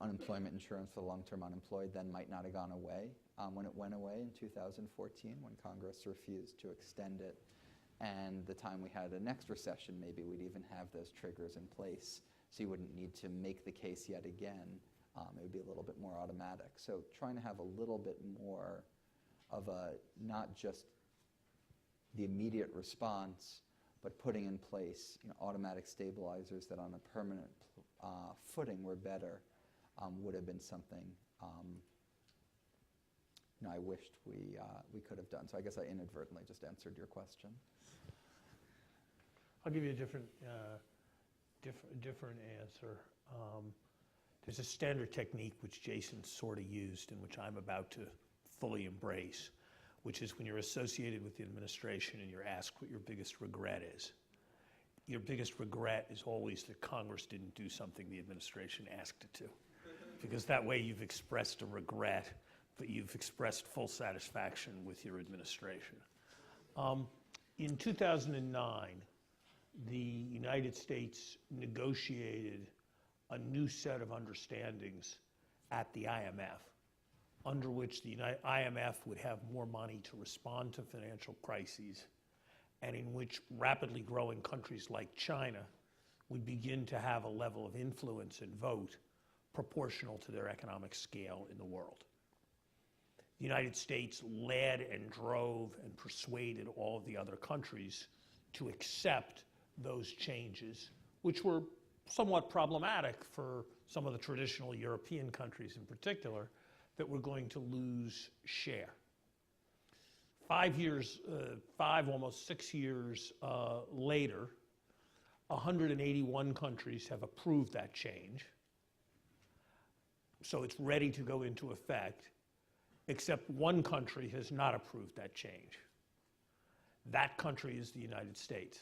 Unemployment insurance for the long-term unemployed then might not have gone away when it went away in 2014 when Congress refused to extend it. And the time we had a next recession, maybe we'd even have those triggers in place so you wouldn't need to make the case yet again. It would be a little bit more automatic. So trying to have a little bit more of a, not just the immediate response, but putting in place automatic stabilizers that on a permanent footing were better would have been something I wished we could have done. So I guess I inadvertently just answered your question. I'll give you a different answer. There's a standard technique which Jason sort of used and which I'm about to fully embrace, which is when you're associated with the administration and you're asked what your biggest regret is. Your biggest regret is always that Congress didn't do something the administration asked it to. Because that way you've expressed a regret, but you've expressed full satisfaction with your administration. In 2009, the United States negotiated a new set of understandings at the IMF, under which the IMF would have more money to respond to financial crises, and in which rapidly growing countries like China would begin to have a level of influence and vote proportional to their economic scale in the world. The United States led and drove and persuaded all of the other countries to accept those changes, which were somewhat problematic for some of the traditional European countries in particular, that were going to lose share. 5 years, almost 6 years later, 181 countries have approved that change. So it's ready to go into effect, except one country has not approved that change. That country is the United States.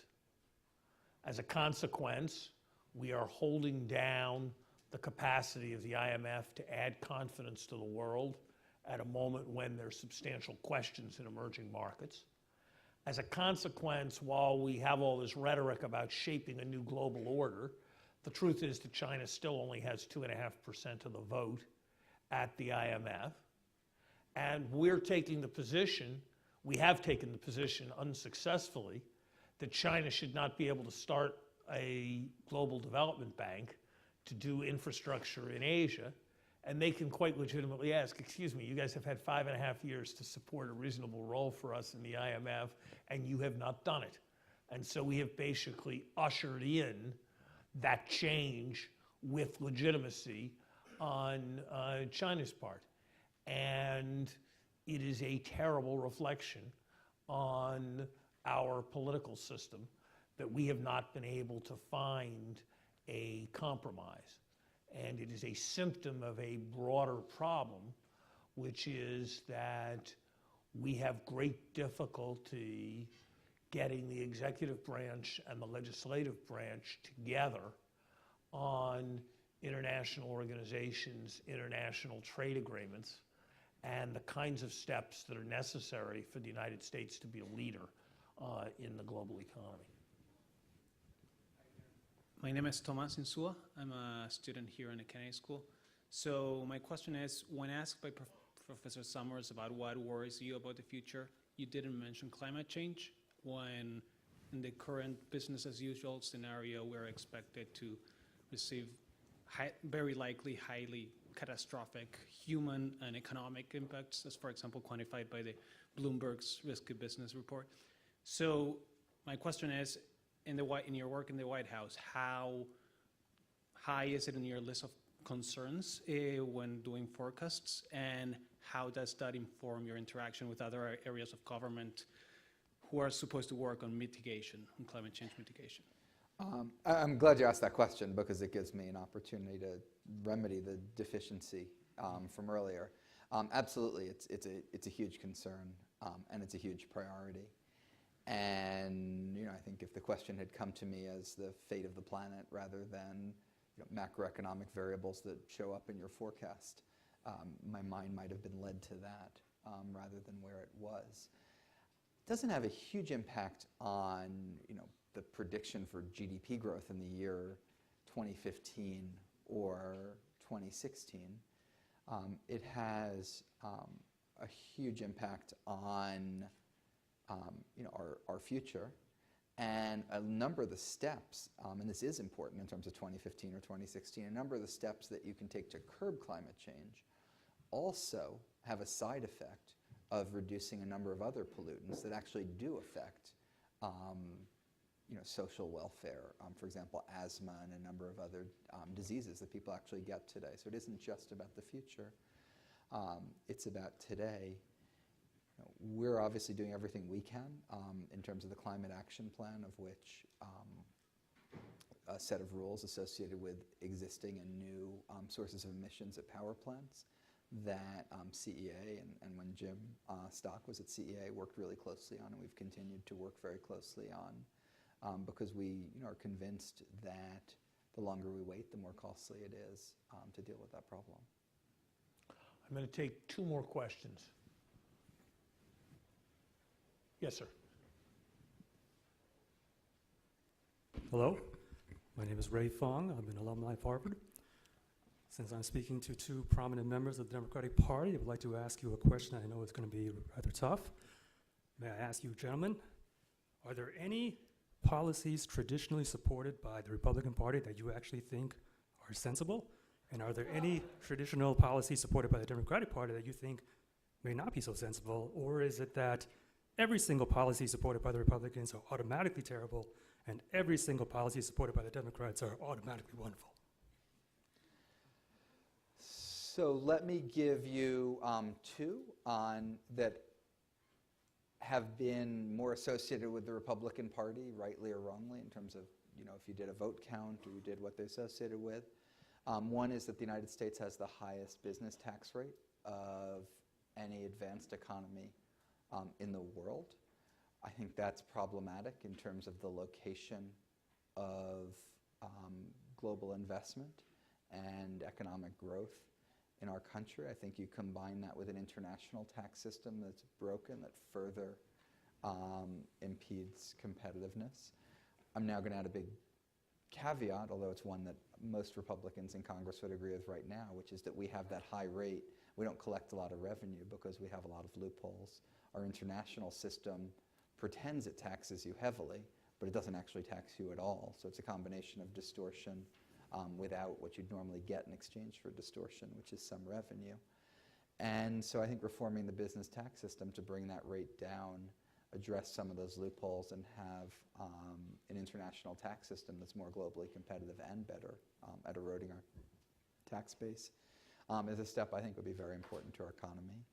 As a consequence, we are holding down the capacity of the IMF to add confidence to the world at a moment when there's substantial questions in emerging markets. As a consequence, while we have all this rhetoric about shaping a new global order, the truth is that China still only has 2.5% of the vote at the IMF. And we're taking the position, we have taken the position unsuccessfully, that China should not be able to start a global development bank to do infrastructure in Asia. And they can quite legitimately ask, excuse me, you guys have had 5.5 years to support a reasonable role for us in the IMF, and you have not done it. And so we have basically ushered in that change with legitimacy on China's part. And it is a terrible reflection on our political system that we have not been able to find a compromise. And it is a symptom of a broader problem, which is that we have great difficulty getting the executive branch and the legislative branch together on international organizations, international trade agreements, and the kinds of steps that are necessary for the United States to be a leader in the global economy. My name is Thomas Insua. I'm a student here in the Kennedy School. So my question is, when asked by Professor Summers about what worries you about the future, you didn't mention climate change, when in the current business as usual scenario, we're expected to receive very likely highly catastrophic human and economic impacts, as for example quantified by the Bloomberg's Risky Business report. So my question is, in your work in the White House, how high is it in your list of concerns when doing forecasts, and how does that inform your interaction with other areas of government who are supposed to work on mitigation, on climate change mitigation? I'm glad you asked that question, because it gives me an opportunity to remedy the deficiency from earlier. Absolutely, it's a huge concern, and it's a huge priority. And I think if the question had come to me as the fate of the planet rather than macroeconomic variables that show up in your forecast, my mind might have been led to that rather than where it was. It doesn't have a huge impact on the prediction for GDP growth in the year 2015 or 2016. It has a huge impact on our future, and a number of the steps, and this is important in terms of 2015 or 2016, a number of the steps that you can take to curb climate change also have a side effect of reducing a number of other pollutants that actually do affect social welfare, for example, asthma and a number of other diseases that people actually get today. So it isn't just about the future, it's about today. We're obviously doing everything we can in terms of the Climate Action Plan, of which a set of rules associated with existing and new sources of emissions at power plants that CEA and when Jim Stock was at CEA worked really closely on, and we've continued to work very closely on because we are convinced that the longer we wait, the more costly it is to deal with that problem. I'm going to take 2 more questions. Yes, sir. Hello, my name is Ray Fong. I'm an alumni of Harvard. Since I'm speaking to 2 prominent members of the Democratic Party, I would like to ask you a question. I know it's going to be rather tough. May I ask you, gentlemen, are there any policies traditionally supported by the Republican Party that you actually think are sensible? And are there any traditional policies supported by the Democratic Party that you think may not be so sensible? Or is it that every single policy supported by the Republicans are automatically terrible, and every single policy supported by the Democrats are automatically wonderful? So let me give you 2 that have been more associated with the Republican Party, rightly or wrongly, in terms of if you did a vote count or you did what they're associated with. One is that the United States has the highest business tax rate of any advanced economy in the world. I think that's problematic in terms of the location of global investment and economic growth in our country. I think you combine that with an international tax system that's broken, that further impedes competitiveness. I'm now going to add a big caveat, although it's one that most Republicans in Congress would agree with right now, which is that we have that high rate. We don't collect a lot of revenue because we have a lot of loopholes. Our international system pretends it taxes you heavily, but it doesn't actually tax you at all. So it's a combination of distortion without what you'd normally get in exchange for distortion, which is some revenue. And so I think reforming the business tax system to bring that rate down, address some of those loopholes, and have an international tax system that's more globally competitive and better at eroding our tax base is a step I think would be very important to our economy.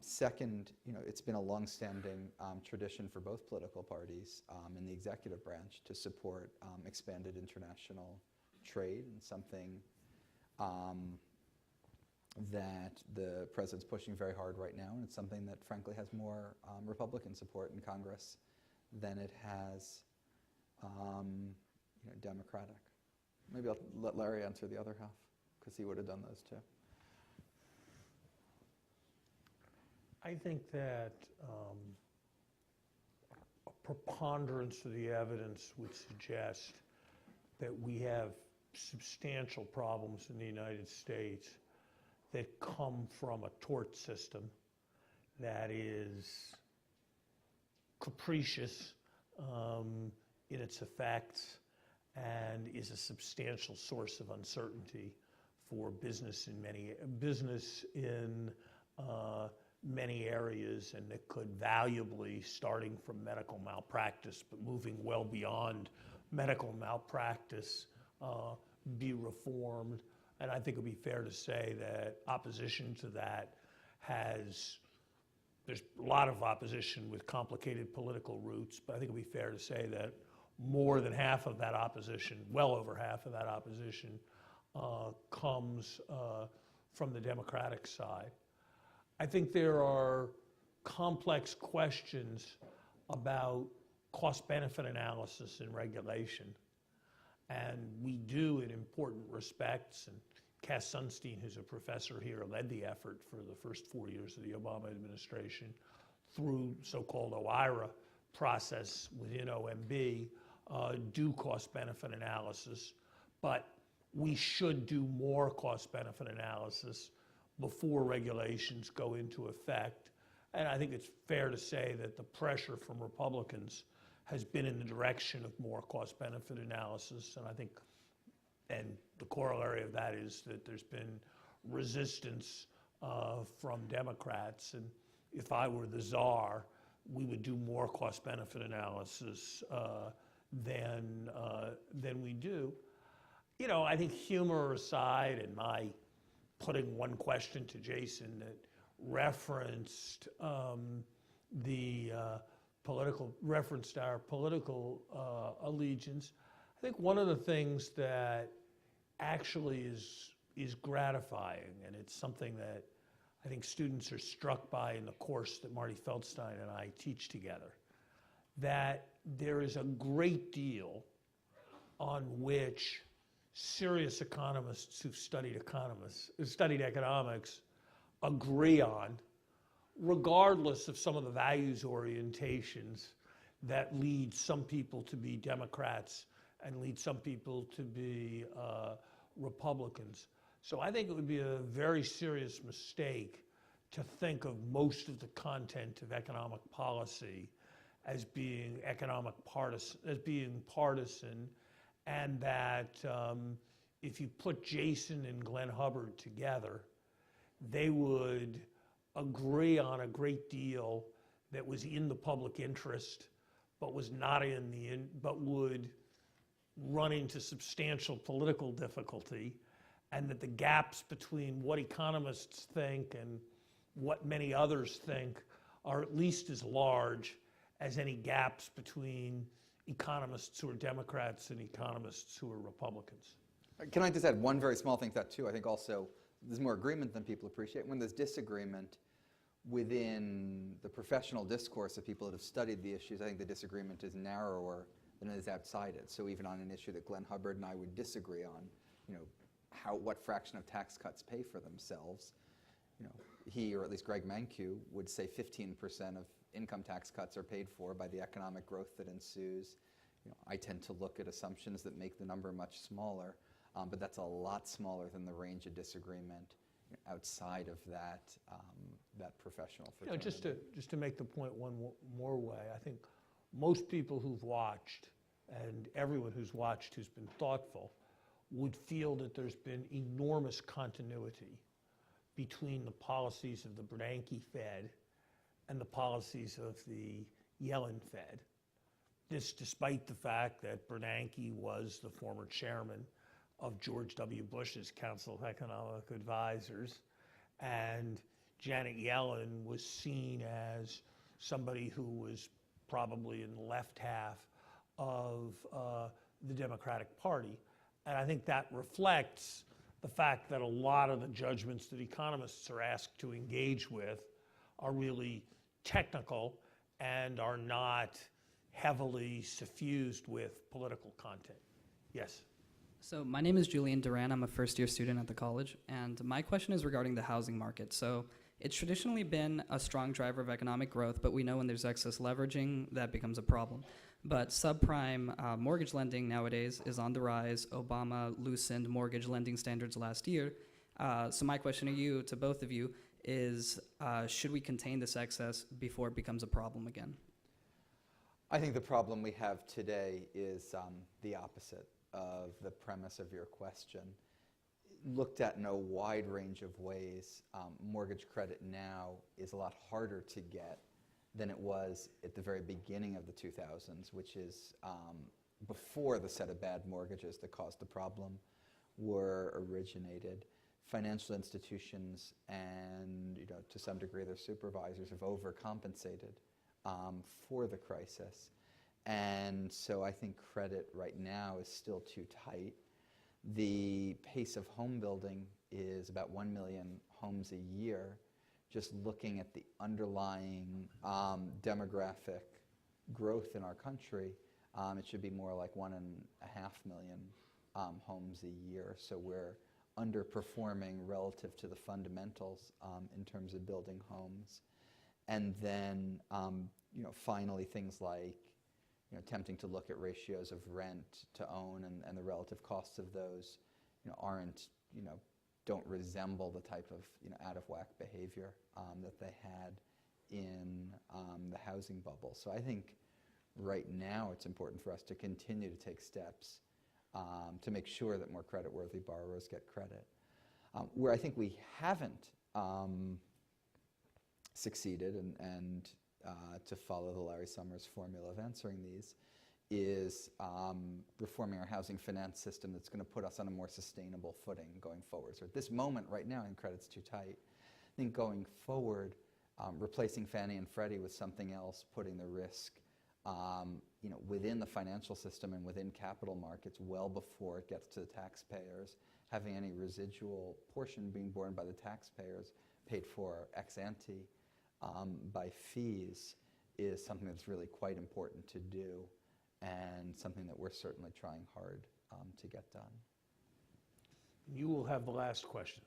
Second, it's been a long-standing tradition for both political parties in the executive branch to support expanded international trade, and something that the president's pushing very hard right now, and it's something that frankly has more Republican support in Congress than it has Democratic. Maybe I'll let Larry answer the other half, because he would have done those too. I think that a preponderance of the evidence would suggest that we have substantial problems in the United States that come from a tort system that is capricious in its effects and is a substantial source of uncertainty for business in many areas, and that could valuably, starting from medical malpractice but moving well beyond medical malpractice, be reformed. And I think it would be fair to say that opposition to that there's a lot of opposition with complicated political roots, but I think it would be fair to say that more than half of that opposition, well over half of that opposition, comes from the Democratic side. I think there are complex questions about cost-benefit analysis and regulation. And we do in important respects, and Cass Sunstein, who's a professor here, led the effort for the first 4 years of the Obama administration through so-called OIRA process within OMB, do cost-benefit analysis. But we should do more cost-benefit analysis before regulations go into effect. And I think it's fair to say that the pressure from Republicans has been in the direction of more cost-benefit analysis. And I think, and the corollary of that is that there's been resistance from Democrats. And if I were the czar, we would do more cost-benefit analysis than we do. I think humor aside, and my putting one question to Jason that referenced our political allegiance. I think one of the things that actually is gratifying, and it's something that I think students are struck by in the course that Marty Feldstein and I teach together, that there is a great deal on which serious economists who've studied economics agree on, regardless of some of the values orientations that lead some people to be Democrats and lead some people to be Republicans. So I think it would be a very serious mistake to think of most of the content of economic policy as being partisan, and that if you put Jason and Glenn Hubbard together, they would agree on a great deal that was in the public interest, but was not but would run into substantial political difficulty, and that the gaps between what economists think and what many others think are at least as large as any gaps between economists who are Democrats and economists who are Republicans. Can I just add one very small thing to that too? I think also there's more agreement than people appreciate. When there's disagreement within the professional discourse of people that have studied the issues, I think the disagreement is narrower than it is outside it. So even on an issue that Glenn Hubbard and I would disagree on, what fraction of tax cuts pay for themselves, he, or at least Greg Mankiw, would say 15% of income tax cuts are paid for by the economic growth that ensues. I tend to look at assumptions that make the number much smaller, but that's a lot smaller than the range of disagreement outside of that professional fraternity. Just to make the point one more way, I think most people who've watched, and everyone who's watched who's been thoughtful, would feel that there's been enormous continuity between the policies of the Bernanke Fed and the policies of the Yellen Fed. This despite the fact that Bernanke was the former chairman of George W. Bush's Council of Economic Advisors, and Janet Yellen was seen as somebody who was probably in the left half of the Democratic Party. And I think that reflects the fact that a lot of the judgments that economists are asked to engage with are really technical and are not heavily suffused with political content. Yes? So my name is Julian Duran. I'm a first-year student at the college, and my question is regarding the housing market. So it's traditionally been a strong driver of economic growth, but we know when there's excess leveraging, that becomes a problem. But subprime mortgage lending nowadays is on the rise. Obama loosened mortgage lending standards last year. So my question to both of you, is should we contain this excess before it becomes a problem again? I think the problem we have today is the opposite of the premise of your question. Looked at in a wide range of ways, mortgage credit now is a lot harder to get than it was at the very beginning of the 2000s, which is before the set of bad mortgages that caused the problem were originated. Financial institutions and, to some degree, their supervisors have overcompensated for the crisis. And so I think credit right now is still too tight. The pace of home building is about 1 million homes a year. Just looking at the underlying demographic growth in our country, it should be more like 1.5 million homes a year. So we're underperforming relative to the fundamentals in terms of building homes. And then, finally, things like, attempting to look at ratios of rent to own and the relative costs of those, don't resemble the type of out of whack behavior that they had in the housing bubble. So I think right now it's important for us to continue to take steps to make sure that more creditworthy borrowers get credit. Where I think we haven't succeeded, and to follow the Larry Summers formula of answering these, is reforming our housing finance system that's going to put us on a more sustainable footing going forward. So at this moment, right now, and credit's too tight. I think going forward, replacing Fannie and Freddie with something else, putting the risk within the financial system and within capital markets well before it gets to the taxpayers, having any residual portion being borne by the taxpayers paid for ex ante by fees, is something that's really quite important to do, and something that we're certainly trying hard to get done. You will have the last question.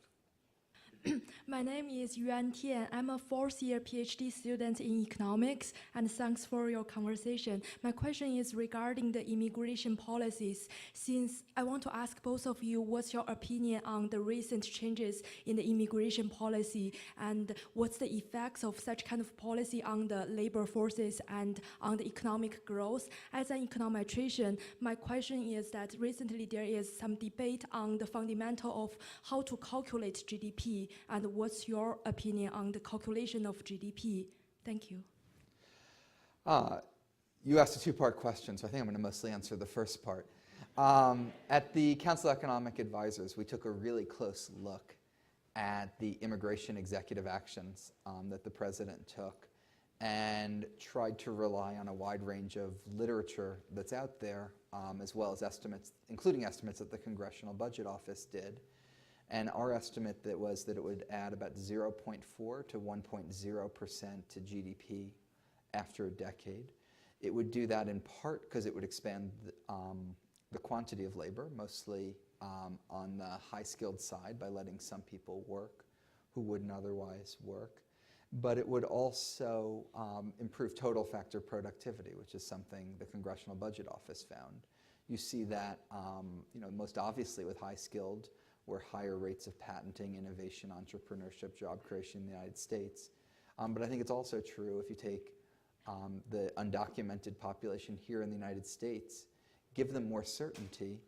My name is Yuan Tian. I'm a fourth-year PhD student in economics, and thanks for your conversation. My question is regarding the immigration policies. Since I want to ask both of you, what's your opinion on the recent changes in the immigration policy, and what's the effects of such kind of policy on the labor forces and on the economic growth? As an econometrician, my question is that recently there is some debate on the fundamental of how to calculate GDP. And what's your opinion on the calculation of GDP? Thank you. You asked a two-part question, so I think I'm going to mostly answer the first part. At the Council of Economic Advisors, we took a really close look at the immigration executive actions that the president took and tried to rely on a wide range of literature that's out there, as well as estimates, including estimates that the Congressional Budget Office did. And our estimate was that it would add about 0.4 to 1.0% to GDP after a decade. It would do that in part because it would expand the quantity of labor, mostly on the high-skilled side by letting some people work who wouldn't otherwise work. But it would also improve total factor productivity, which is something the Congressional Budget Office found. You see that most obviously with high-skilled, where higher rates of patenting, innovation, entrepreneurship, job creation in the United States. But I think it's also true if you take the undocumented population here in the United States, give them more certainty,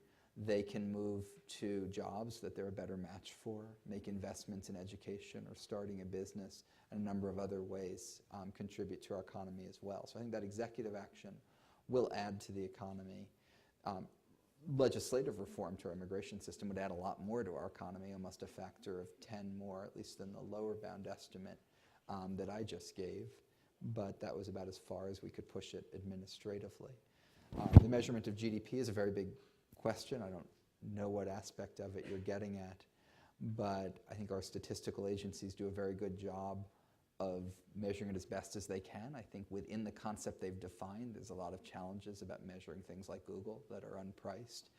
they can move to jobs that they're a better match for, make investments in education or starting a business, and a number of other ways contribute to our economy as well. So I think that executive action will add to the economy. Legislative reform to our immigration system would add a lot more to our economy, almost a factor of 10 more, at least than the lower bound estimate that I just gave. But that was about as far as we could push it administratively. The measurement of GDP is a very big question. I don't know what aspect of it you're getting at, but I think our statistical agencies do a very good job of measuring it as best as they can. I think within the concept they've defined, there's a lot of challenges about measuring things like Google that are unpriced.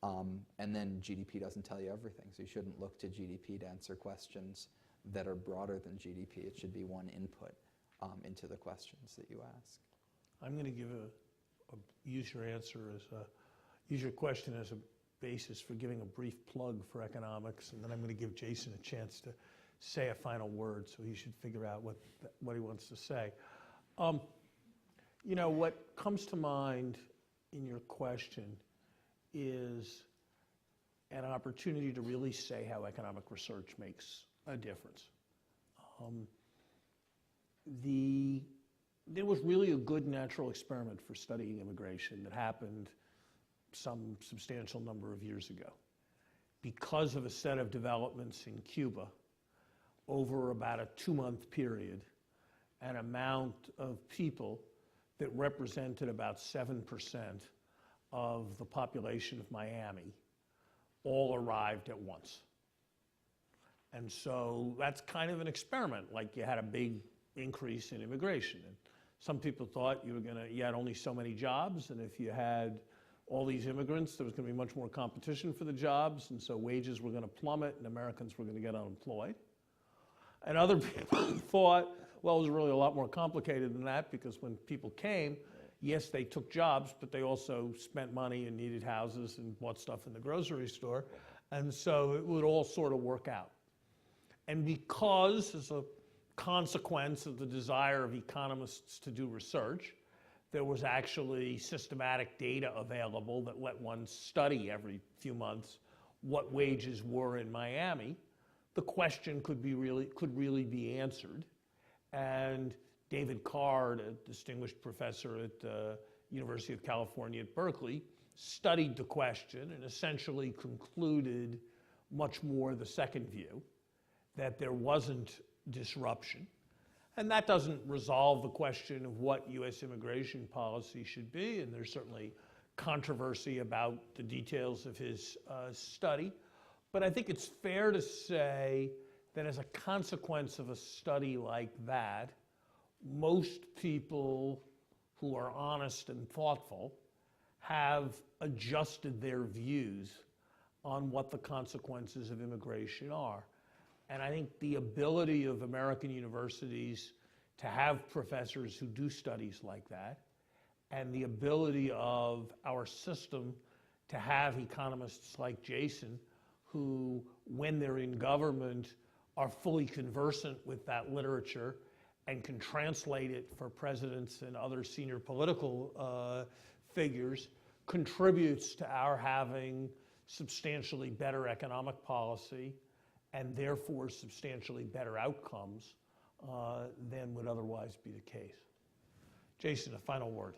And then GDP doesn't tell you everything, so you shouldn't look to GDP to answer questions that are broader than GDP. It should be one input into the questions that you ask. I'm going to give use your answer use your question as a basis for giving a brief plug for economics, and then I'm going to give Jason a chance to say a final word, so he should figure out what he wants to say. What comes to mind in your question is an opportunity to really say how economic research makes a difference. There was really a good natural experiment for studying immigration that happened some substantial number of years ago. Because of a set of developments in Cuba, over about a 2-month period, an amount of people that represented about 7% of the population of Miami all arrived at once. And so that's kind of an experiment, like you had a big increase in immigration. And some people thought you had only so many jobs, and if you had all these immigrants, there was going to be much more competition for the jobs, and so wages were going to plummet and Americans were going to get unemployed. And other people thought, well, it was really a lot more complicated than that, because when people came, yes, they took jobs, but they also spent money and needed houses and bought stuff in the grocery store. And so it would all sort of work out. And because, as a consequence of the desire of economists to do research, there was actually systematic data available that let one study every few months what wages were in Miami. The question could really be answered. And David Card, a distinguished professor at the University of California at Berkeley, studied the question and essentially concluded much more the second view, that there wasn't disruption. And that doesn't resolve the question of what U.S. immigration policy should be, and there's certainly controversy about the details of his study. But I think it's fair to say that as a consequence of a study like that, most people who are honest and thoughtful have adjusted their views on what the consequences of immigration are. And I think the ability of American universities to have professors who do studies like that, and the ability of our system to have economists like Jason, who, when they're in government, are fully conversant with that literature and can translate it for presidents and other senior political figures, contributes to our having substantially better economic policy and therefore substantially better outcomes than would otherwise be the case. Jason, a final word.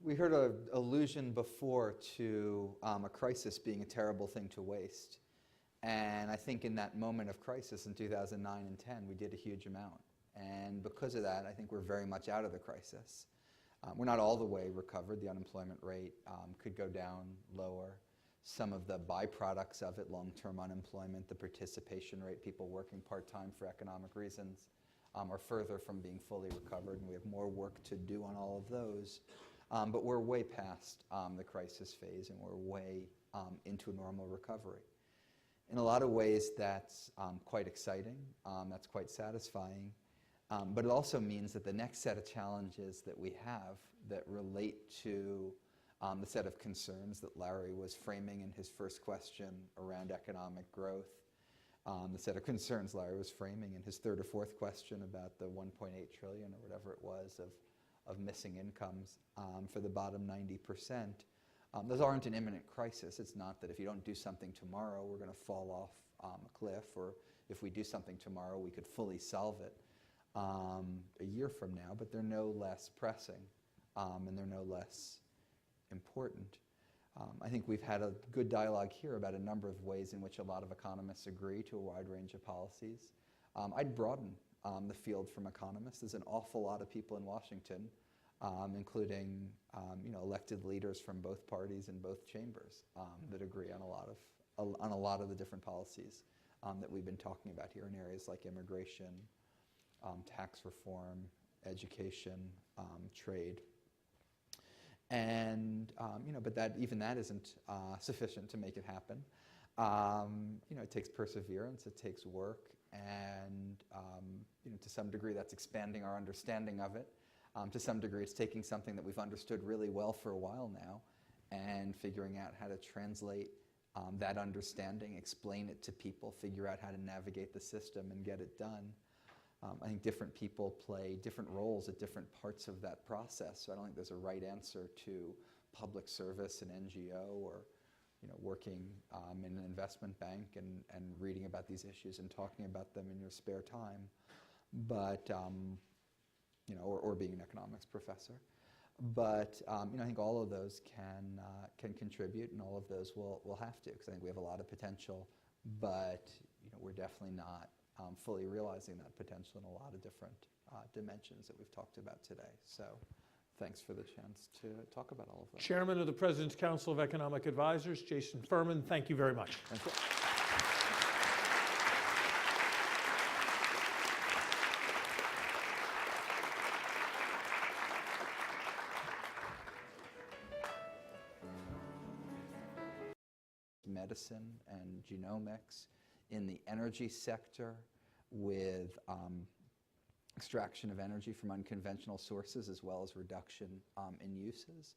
We heard an allusion before to a crisis being a terrible thing to waste. And I think in that moment of crisis in 2009 and 10, we did a huge amount. And because of that, I think we're very much out of the crisis. We're not all the way recovered. The unemployment rate could go down lower. Some of the byproducts of it, long-term unemployment, the participation rate, people working part-time for economic reasons, are further from being fully recovered, and we have more work to do on all of those. But we're way past the crisis phase, and we're way into a normal recovery. In a lot of ways, that's quite exciting, that's quite satisfying, but it also means that the next set of challenges that we have that relate to the set of concerns that Larry was framing in his first question around economic growth, the set of concerns Larry was framing in his third or fourth question about the 1.8 trillion or whatever it was of missing incomes for the bottom 90%. Those aren't an imminent crisis. It's not that if you don't do something tomorrow, we're going to fall off a cliff, or if we do something tomorrow, we could fully solve it a year from now, but they're no less pressing and they're no less important. I think we've had a good dialogue here about a number of ways in which a lot of economists agree to a wide range of policies. I'd broaden the field from economists. There's an awful lot of people in Washington, including elected leaders from both parties in both chambers that agree on a lot of the different policies that we've been talking about here in areas like immigration, tax reform, education, trade. And but even that isn't sufficient to make it happen. It takes perseverance, it takes work, and to some degree that's expanding our understanding of it. To some degree it's taking something that we've understood really well for a while now and figuring out how to translate that understanding, explain it to people, figure out how to navigate the system and get it done. I think different people play different roles at different parts of that process. So I don't think there's a right answer to public service, an NGO, or working in an investment bank and reading about these issues and talking about them in your spare time, but or being an economics professor. But I think all of those can contribute, and all of those will have to, because I think we have a lot of potential, but we're definitely not fully realizing that potential in a lot of different dimensions that we've talked about today. So thanks for the chance to talk about all of that. Chairman of the President's Council of Economic Advisors, Jason Furman, thank you very much. Thank you. Medicine and genomics, in the energy sector with extraction of energy from unconventional sources as well as reduction in uses,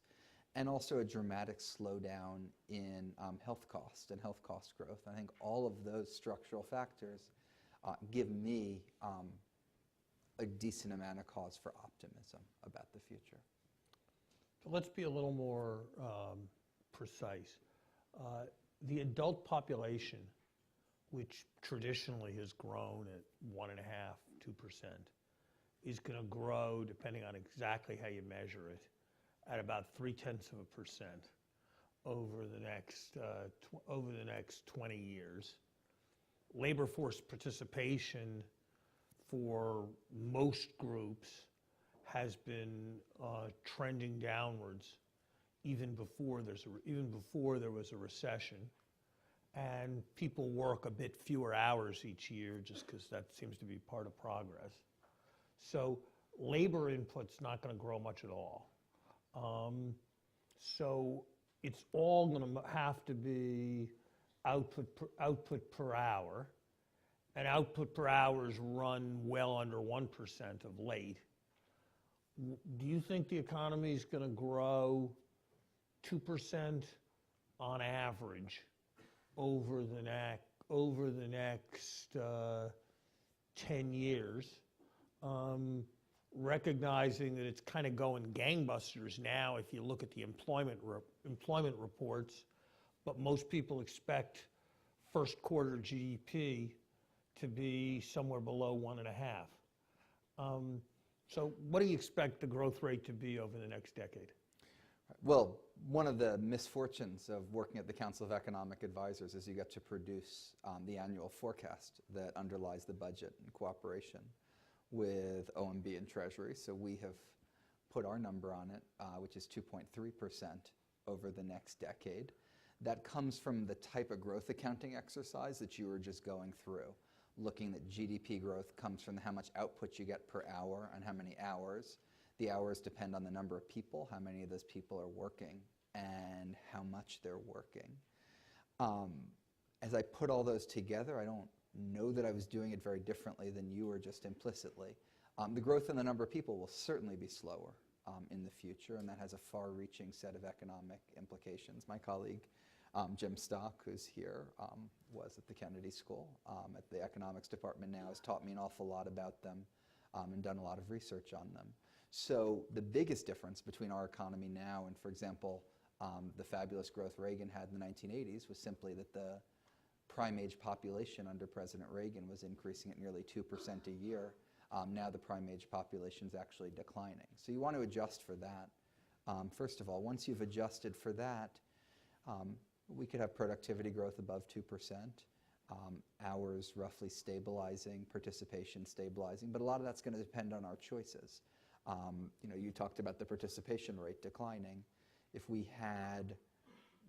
and also a dramatic slowdown in health cost and health cost growth. I think all of those structural factors give me a decent amount of cause for optimism about the future. So let's be a little more precise. The adult population, which traditionally has grown at 1.5%, 2%, is going to grow, depending on exactly how you measure it, at about 0.3% over the next 20 years. Labor force participation for most groups has been trending downwards even before there was a recession, and people work a bit fewer hours each year just because that seems to be part of progress. So labor input's not going to grow much at all. So it's all going to have to be output per hour, and output per hour is run well under 1% of late. Do you think the economy is going to grow 2% on average over the next 10 years, recognizing that it's kind of going gangbusters now if you look at the employment reports, but most people expect first quarter GDP to be somewhere below 1.5. So what do you expect the growth rate to be over the next decade? Well, one of the misfortunes of working at the Council of Economic Advisors is you get to produce the annual forecast that underlies the budget and cooperation with OMB and Treasury. So we have put our number on it, which is 2.3% over the next decade. That comes from the type of growth accounting exercise that you were just going through, looking that GDP growth comes from how much output you get per hour and how many hours. The hours depend on the number of people, how many of those people are working, and how much they're working. As I put all those together, I don't know that I was doing it very differently than you were just implicitly. The growth in the number of people will certainly be slower in the future, and that has a far-reaching set of economic implications. My colleague, Jim Stock, who's here, was at the Kennedy School at the economics department now, has taught me an awful lot about them and done a lot of research on them. So the biggest difference between our economy now and, for example, the fabulous growth Reagan had in the 1980s was simply that the prime age population under President Reagan was increasing at nearly 2% a year. Now the prime age population is actually declining. So you want to adjust for that. First of all, once you've adjusted for that, we could have productivity growth above 2%, hours roughly stabilizing, participation stabilizing, but a lot of that's going to depend on our choices. You talked about the participation rate declining. If we had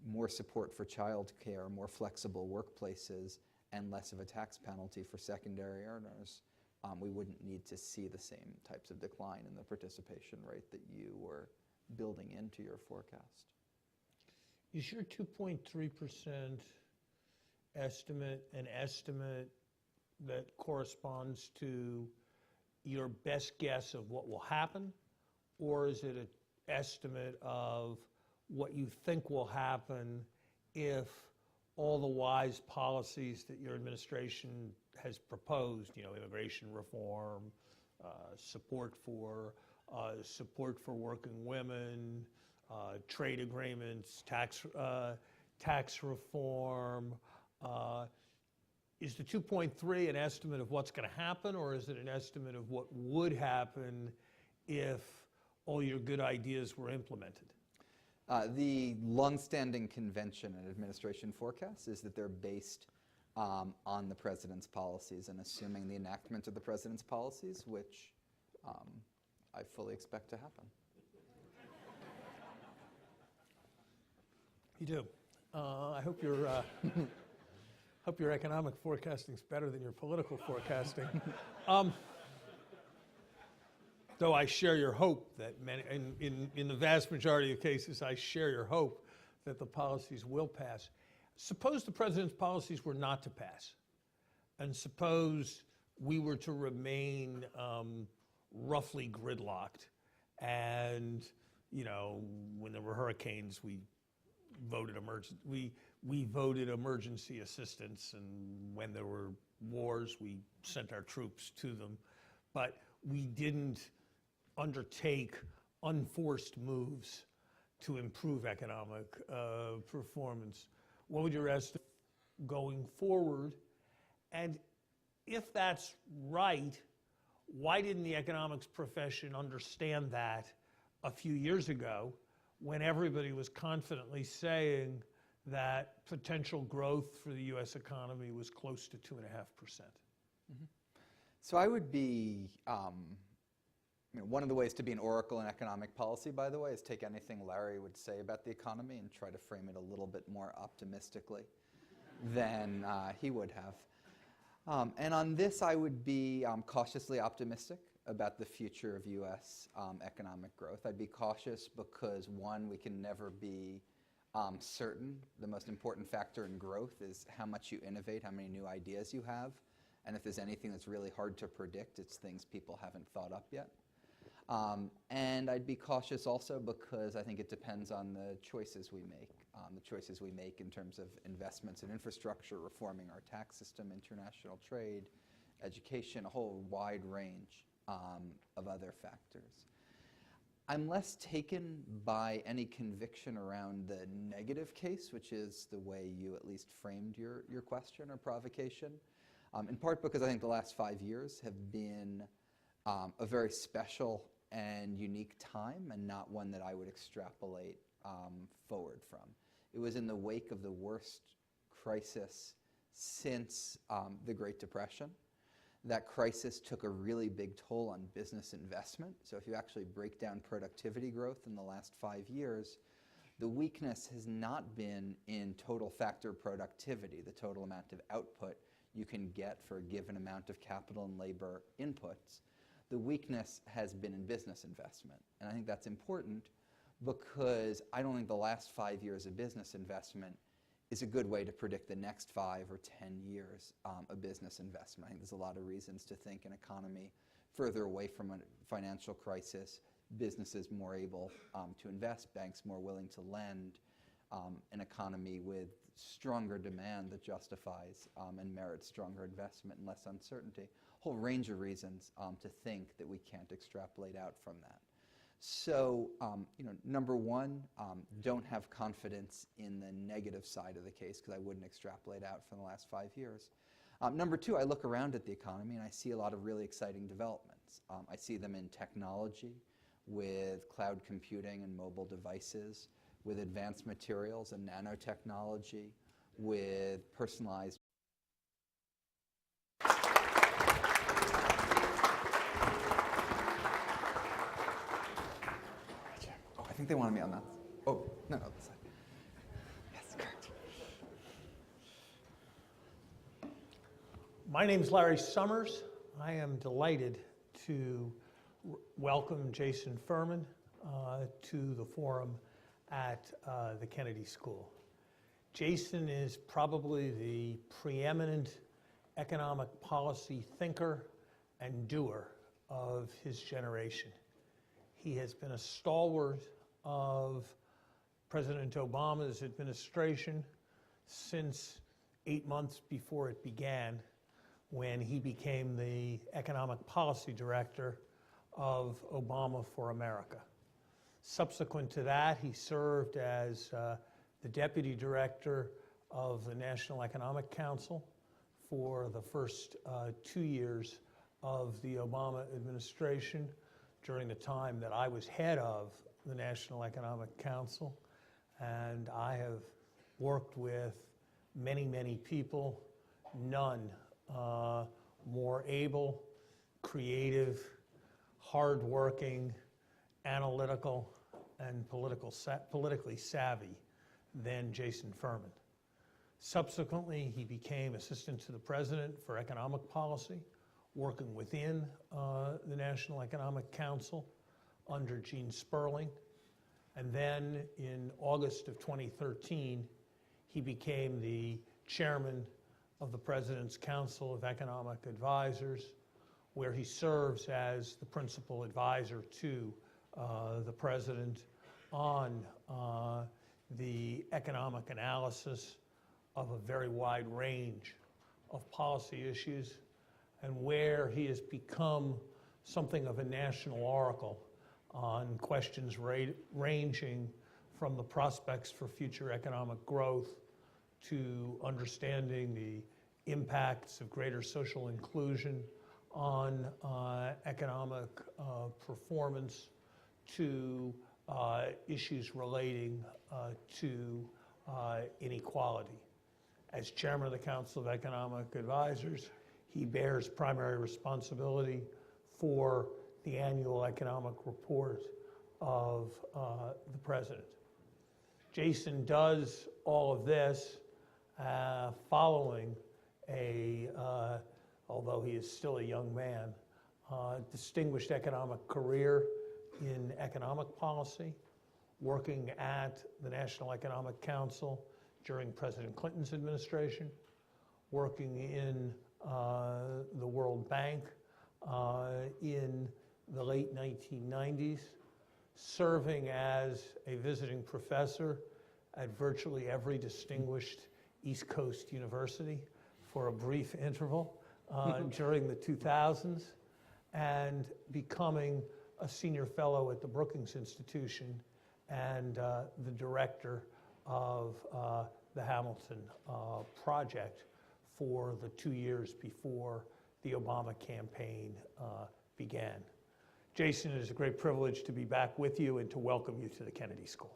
more support for child care, more flexible workplaces, and less of a tax penalty for secondary earners, we wouldn't need to see the same types of decline in the participation rate that you were building into your forecast. Is your 2.3% estimate an estimate that corresponds to your best guess of what will happen, or is it an estimate of what you think will happen if all the wise policies that your administration has proposed, immigration reform, support for working women, trade agreements, tax reform, is the 2.3 an estimate of what's going to happen, or is it an estimate of what would happen if all your good ideas were implemented? The longstanding convention in administration forecasts is that they're based on the president's policies and assuming the enactment of the president's policies, which I fully expect to happen. You do. I hope your hope your economic forecasting is better than your political forecasting. Though I share your hope that in the vast majority of cases, I share your hope that the policies will pass. Suppose the president's policies were not to pass, and suppose we were to remain roughly gridlocked, and when there were hurricanes, we voted emergency assistance, and when there were wars, we sent our troops to them, but we didn't undertake unforced moves to improve economic performance. What would your estimate going forward? And if that's right, why didn't the economics profession understand that a few years ago when everybody was confidently saying that potential growth for the U.S. economy was close to 2.5%? Mm-hmm. So I would be, one of the ways to be an oracle in economic policy, by the way, is take anything Larry would say about the economy and try to frame it a little bit more optimistically than he would have. And on this, I would be cautiously optimistic about the future of U.S. Economic growth. I'd be cautious because, one, we can never be certain. The most important factor in growth is how much you innovate, how many new ideas you have. And if there's anything that's really hard to predict, it's things people haven't thought up yet. And I'd be cautious also because I think it depends on the choices we make, in terms of investments in infrastructure, reforming our tax system, international trade, education, a whole wide range of other factors. I'm less taken by any conviction around the negative case, which is the way you at least framed your question or provocation, in part because I think the last 5 years have been a very special and unique time, and not one that I would extrapolate forward from. It was in the wake of the worst crisis since the Great Depression That crisis took a really big toll on business investment. So if you actually break down productivity growth in the last 5 years, the weakness has not been in total factor productivity, the total amount of output you can get for a given amount of capital and labor inputs. The weakness has been in business investment. And I think that's important because I don't think the last 5 years of business investment is a good way to predict the next 5 or 10 years of business investment. I think there's a lot of reasons to think an economy further away from a financial crisis, businesses more able to invest, banks more willing to lend, an economy with stronger demand that justifies and merits stronger investment and less uncertainty. A whole range of reasons to think that we can't extrapolate out from that. So, number one, don't have confidence in the negative side of the case because I wouldn't extrapolate out from the last 5 years. Number two, I look around at the economy and I see a lot of really exciting developments. I see them in technology with cloud computing and mobile devices, with advanced materials and nanotechnology, with personalized I think they wanted me on that. Oh, no, this side. Yes, correct. My name is Larry Summers. I am delighted to welcome Jason Furman to the forum at the Kennedy School. Jason is probably the preeminent economic policy thinker and doer of his generation. He has been a stalwart of President Obama's administration since 8 months before it began, when he became the economic policy director of Obama for America. Subsequent to that, he served as the deputy director of the National Economic Council for the first 2 years of the Obama administration, during the time that I was head of the National Economic Council. And I have worked with many, many people, none more able, creative, hardworking, analytical, and politically savvy than Jason Furman. Subsequently, he became assistant to the president for economic policy, working within the National Economic Council under Gene Sperling. And then in August of 2013, he became the chairman of the President's Council of Economic Advisors, where he serves as the principal advisor to the president on the economic analysis of a very wide range of policy issues, and where he has become something of a national oracle on questions ranging from the prospects for future economic growth to understanding the impacts of greater social inclusion on economic performance, to issues relating to inequality. As chairman of the Council of Economic Advisors, he bears primary responsibility for the annual economic report of the president. Jason does all of this following although he is still a young man, distinguished economic career in economic policy, working at the National Economic Council during President Clinton's administration, working in the World Bank in the late 1990s, serving as a visiting professor at virtually every distinguished East Coast university for a brief interval during the 2000s, and becoming a senior fellow at the Brookings Institution and the director of the Hamilton Project for the 2 years before the Obama campaign began. Jason, it is a great privilege to be back with you and to welcome you to the Kennedy School.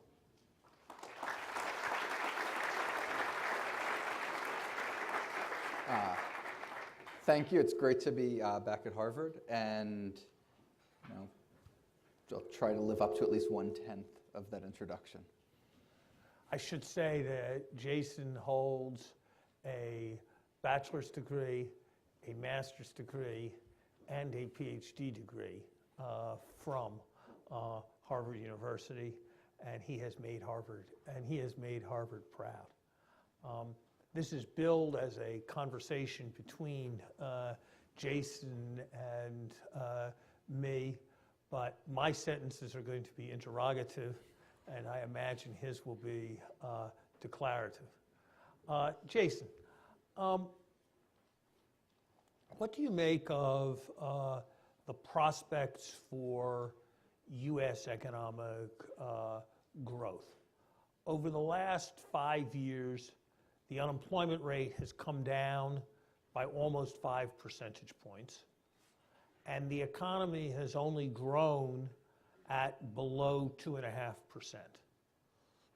thank you. It's great to be back at Harvard, and I'll try to live up to at least 1/10 of that introduction. I should say that Jason holds a bachelor's degree, a master's degree, and a PhD degree from Harvard University, and he has made Harvard proud. This is billed as a conversation between Jason and me, but my sentences are going to be interrogative, and I imagine his will be declarative. Jason, what do you make of the prospects for U.S. economic growth? Over the last 5 years, the unemployment rate has come down by almost 5 percentage points, and the economy has only grown at below 2.5%.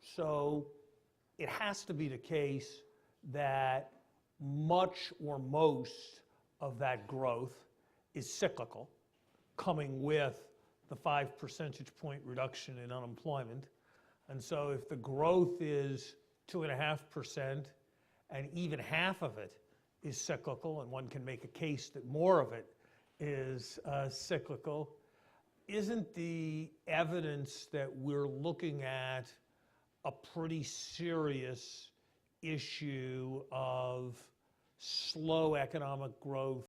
So it has to be the case that much or most of that growth is cyclical, coming with the 5 percentage point reduction in unemployment. And so if the growth is 2.5%, and even half of it is cyclical, and one can make a case that more of it is cyclical, isn't the evidence that we're looking at a pretty serious issue of slow economic growth